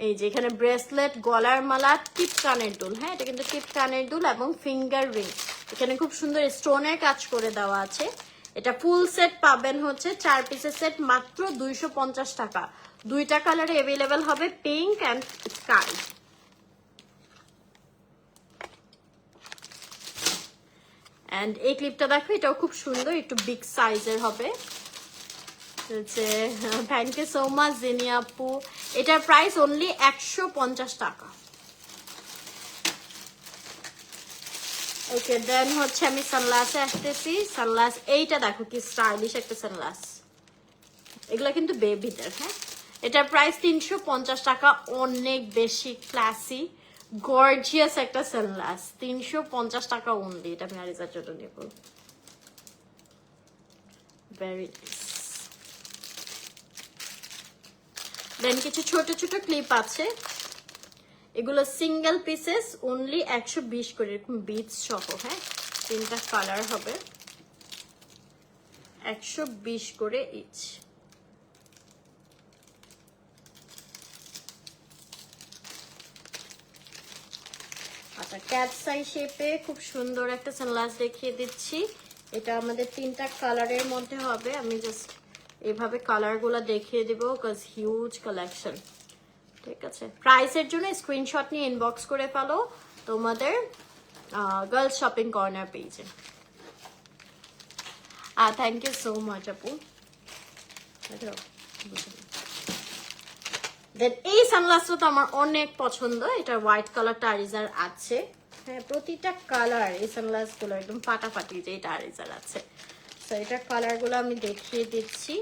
এই যে এখানে ব্রেসলেট, গলার মালা, টিপ কানের দুল। হ্যাঁ, এটা কিন্তু টিপ কানের দুল এবং ফিঙ্গার রিং, এখানে খুব সুন্দর স্টোনের কাজ করে দেওয়া আছে। এটা ফুল সেট পাবেন হচ্ছে 4 পিসের সেট, মাত্র 250 টাকা। 2টা কালারে অ্যাভেলেবেল হবে, পিঙ্ক অ্যান্ড স্কাই। অ্যান্ড এই ক্লিপটা দেখো, এটাও খুব সুন্দর, একটু বিগ সাইজের হবে। Thank you so much Jinia আপু, এটার প্রাইস অনলি 150 টাকা। ওকে, দেন হচ্ছে আমি সানগ্লাসে আসতেছি। সানগ্লাস এইটা দেখো কি স্টাইলিশ একটা সানগ্লাস, এগুলা কিন্তু বেবিদের। হ্যাঁ, এটার প্রাইস 350 টাকা, অনেক বেশি ক্লাসি গর্জিয়াস একটা সানগ্লাস, 350 টাকা অনলি। এটা আমি আরিজার জন্য নেব, ভেরি নাইস। দেন কিছু ছোট ছোট ক্লিপ আছে, এগুলো সিঙ্গেল পিসেস, অনলি 120 করে, এরকম বিটস সহ। হ্যাঁ, 3টা কালার হবে, 120 করে ইচ। আচ্ছা, ক্যাট সাই শেপে খুব সুন্দর একটা সানগ্লাস দেখিয়ে দিচ্ছি, এটা আমাদের 3টা কালারের মধ্যে হবে। আমি জাস্ট এইভাবে কালারগুলো দেখিয়ে দিব, বিকজ হিউজ কালেকশন। ঠিক আছে, প্রাইসের জন্য স্ক্রিনশট নিয়ে ইনবক্স করে ফেলো তোমাদের গার্লস শপিং কর্নার পেজে। থ্যাংক ইউ সো মাচ আপু। দেন এই সানগ্লাসটা তো আমার অনেক পছন্দ, এটা হোয়াইট কালার টারিজার আছে। হ্যাঁ, প্রতিটা কালার এই সানগ্লাস গুলো একদম ফাটাফাটি যে টারিজার আছে। তো এটার কালার গুলো আমি দেখিয়ে দিচ্ছি।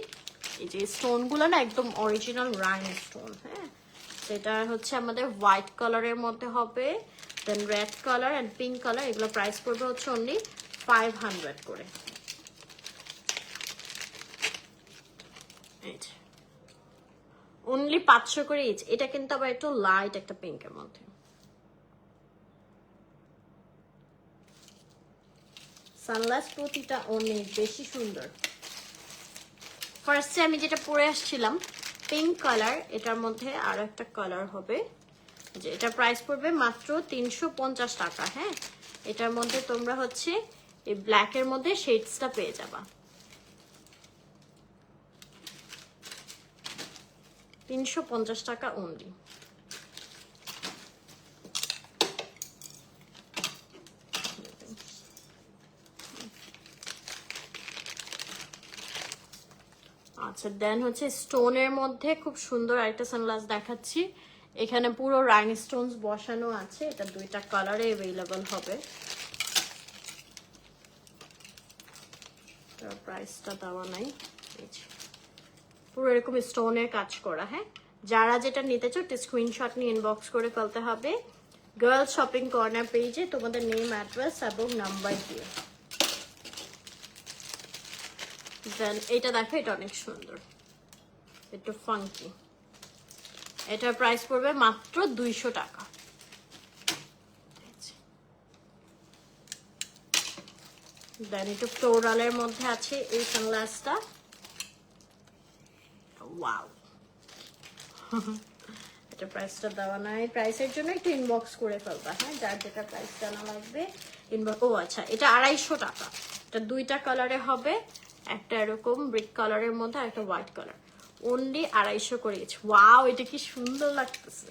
এই যে স্টোন গুলো না একদম অরিজিনাল রাইন স্টোন। হ্যাঁ, সেটা হচ্ছে আমাদের হোয়াইট কালারের মধ্যে হবে, then red colour and pink colour. এগুলো প্রাইস পড়বে হচ্ছে অনলি 500 করে। অনলি 500 করে ইচ। এটা কিন্তু আবার একটু লাইট একটা পিঙ্কের মধ্যে। সানগ্লাস প্রতিটা অনেক বেশি সুন্দর। ফার্স্টে আমি যেটা পরে আসছিলাম পিঙ্ক কালার, এটার মধ্যে আরো একটা কালার হবে, যে এটা প্রাইস পড়বে মাত্র 350 টাকা। হ্যাঁ, এটার মধ্যে তোমরা হচ্ছে এই ব্ল্যাকের মধ্যে শেডসটা পেয়ে যাবা। 350 টাকা অনলি। আচ্ছা, দেন হচ্ছে স্টোনের মধ্যে খুব সুন্দর আরেকটা সানগ্লাস দেখাচ্ছি। এখানে পুরো রাইন স্টোনস বসানো আছে। এটা দুইটা কালারে অ্যাভেলেবল হবে। প্রাইসটা দেওয়া নাই, পুরো এরকম স্টোনের কাজ করা। হ্যাঁ, যারা যেটা নিতে চাও স্ক্রিনশট নিয়ে ইনবক্স করে ফেলতে হবে গার্লস শপিং কর্নার পেজে, তোমাদের নেম, অ্যাড্রেস এবং নাম্বার দিয়ে। দেন এটা দেখো, এটা অনেক সুন্দর, একটু ফাঙ্কি। এটার প্রাইস পড়বে মাত্র 200 টাকা। দেন একটু ফ্লোরালের মধ্যে আছে এই সানগ্লাসটা। ওয়াও, এটা প্রাইসটা দেওয়া নাই, প্রাইসের জন্য একটু ইনবক্স করে ফেলবা। হ্যাঁ, যার যেটা প্রাইস জানা লাগবে ইনবক্স। ও আচ্ছা, এটা 250 টাকা। এটা দুইটা কালারে হবে, একটা এরকম ব্রিক কালারের মধ্যে, একটা হোয়াইট কালার। অনলি 250 করে। ওয়াও, এটা কি সুন্দর লাগতেছে।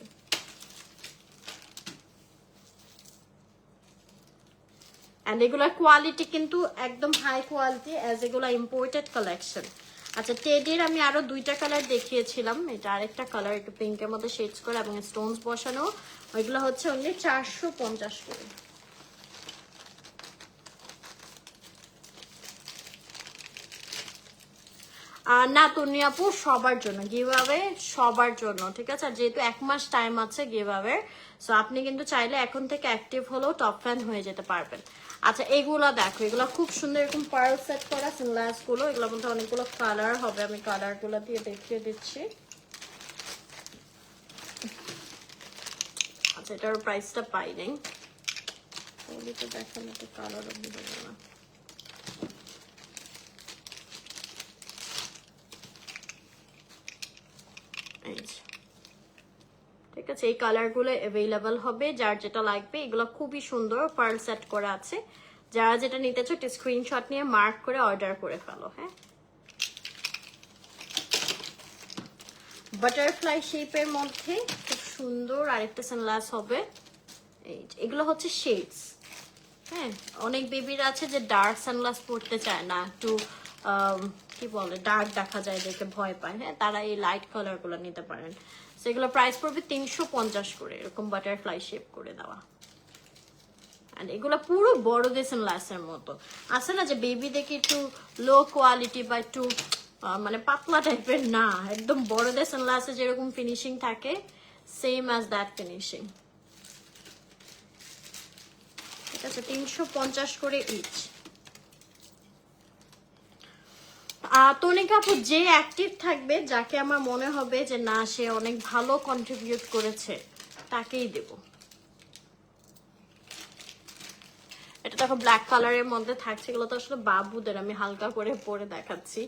এন্ড এগুলোর কোয়ালিটি কিন্তু একদম হাই কোয়ালিটি, অ্যাজ এগুলো ইম্পোর্টেড কালেকশন। আচ্ছা, টেডির আমি আরো দুইটা কালার দেখিয়েছিলাম, এটা আরেকটা কালার একটু পিঙ্কের মধ্যে শেডস করে এবং স্টোনস বসানো। ওইগুলো হচ্ছে অনলি 450 করে। না তনি আপু, সবার জন্য গিভ আওয়ে, সবার জন্য, ঠিক আছে। যেহেতু 1 মাস টাইম আছে গিভ আওয়ে, সো আপনি কিন্তু চাইলে এখন থেকে অ্যাক্টিভ হলেও টপ ফ্যান হয়ে যেতে পারবেন। আচ্ছা, এগুলো দেখো, এগুলো খুব সুন্দর এরকম পার্ল সেট করা সানগ্লাস গুলো। এগুলোর মধ্যে অনেকগুলো কালার হবে, আমি কালার গুলো দিয়ে দেখিয়ে দিচ্ছি। আচ্ছা, এটার প্রাইসটা পাই নাই, দেখানো তো কালার না। ঠিক আছে, এই কালার গুলো অ্যাভেলেবল হবে, যার যেটা লাগবে। এগুলো খুবই সুন্দর পার্ল সেট করা আছে। যারা যেটা নিতে চাও স্ক্রিনশট নিয়ে মার্ক করে অর্ডার করে ফেলো। হ্যাঁ, বাটারফ্লাই শেপের মধ্যে খুব সুন্দর আরেকটা সানগ্লাস হবে। এগুলো হচ্ছে শেডস। হ্যাঁ, অনেক বেবিরা আছে যে ডার্ক সানগ্লাস পরতে চায় না, একটু কি বলে ডার্ক দেখা যায় দেখে ভয় পায়। হ্যাঁ, তারা এই লাইট কালার গুলো নিতে পারেন। সেগুলো প্রাইস পড়বে 350 করে, এরকম বাটারফ্লাই শেপ করে দেওয়া। আর এগুলো পুরো বড়দের সানগ্লাসের মতো আছে না, যে বেবি দেখে একটু লো কোয়ালিটি বা একটু মানে পাতলা টাইপের না, একদম বড়দের সানগ্লাসে যেরকম ফিনিশিং থাকে, সেম অ্যাজ দ্যাট ফিনিশিং। ঠিক আছে, 350 করে ইচ। তনিকা আপু, যে অ্যাক্টিভ থাকবে, যাকে আমার মনে হবে যে না সে অনেক ভালো কন্ট্রিবিউট করেছে, তাকেই দেব। এটা দেখো ব্ল্যাক কালারের মধ্যে থাকছে। এগুলো তো আসলে বাবুদের, আমি হালকা করে পরে দেখাচ্ছি।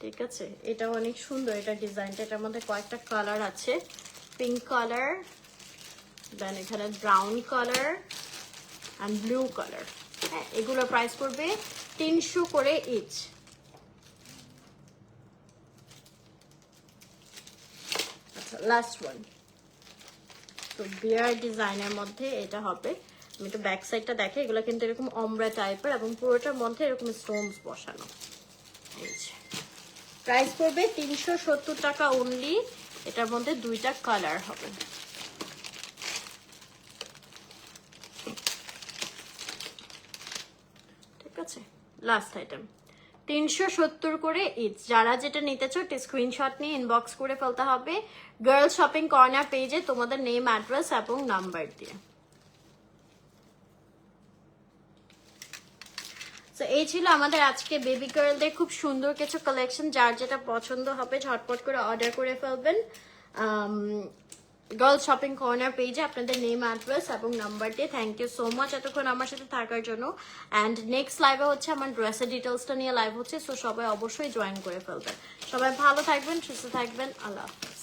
ঠিক আছে, এটা অনেক সুন্দর, এটা ডিজাইনটা। এটার মধ্যে কয়েকটা কালার আছে, পিঙ্ক কালার, দেন এখানে brown colour and blue colour. হ্যাঁ, এগুলোর প্রাইস পড়বে 300 করে ইচ। আচ্ছা, লাস্ট ওয়ান তো বিয়ার ডিজাইনের মধ্যে এটা হবে। আমি একটু ব্যাক সাইডটা দেখে, এগুলো কিন্তু এরকম অমরা টাইপের এবং পুরোটার মধ্যে এরকম স্টোনস বসানো। প্রাইস পড়বে 370 টাকা অনলি। এটার মধ্যে 2টা কালার হবে। ঠিক আছে, লাস্ট আইটেম 370 করে ইচ। যারা যেটা নিতে চাও স্ক্রিনশট নিয়ে ইনবক্স করে ফেলতে হবে গার্ল শপিং কর্নার পেজে তোমাদের নেম, অ্যাড্রেস এবং নাম্বার দিয়ে। তো এই ছিল আমাদের আজকে বেবি গার্লদের খুব সুন্দর কিছু কালেকশন। যার যেটা পছন্দ হবে ঝটপট করে অর্ডার করে ফেলবেন গার্ল শপিং কর্নার পেজে আপনাদের নেম, অ্যাড্রেস এবং নাম্বার দিয়ে। থ্যাংক ইউ সো মাচ এতক্ষণ আমার সাথে থাকার জন্য। অ্যান্ড নেক্সট লাইভে হচ্ছে আমার ড্রেসের ডিটেলসটা নিয়ে লাইভ হচ্ছে, সো সবাই অবশ্যই জয়েন করে ফেলবেন। সবাই ভালো থাকবেন, সুস্থ থাকবেন, আল্লাহ হাফেজ।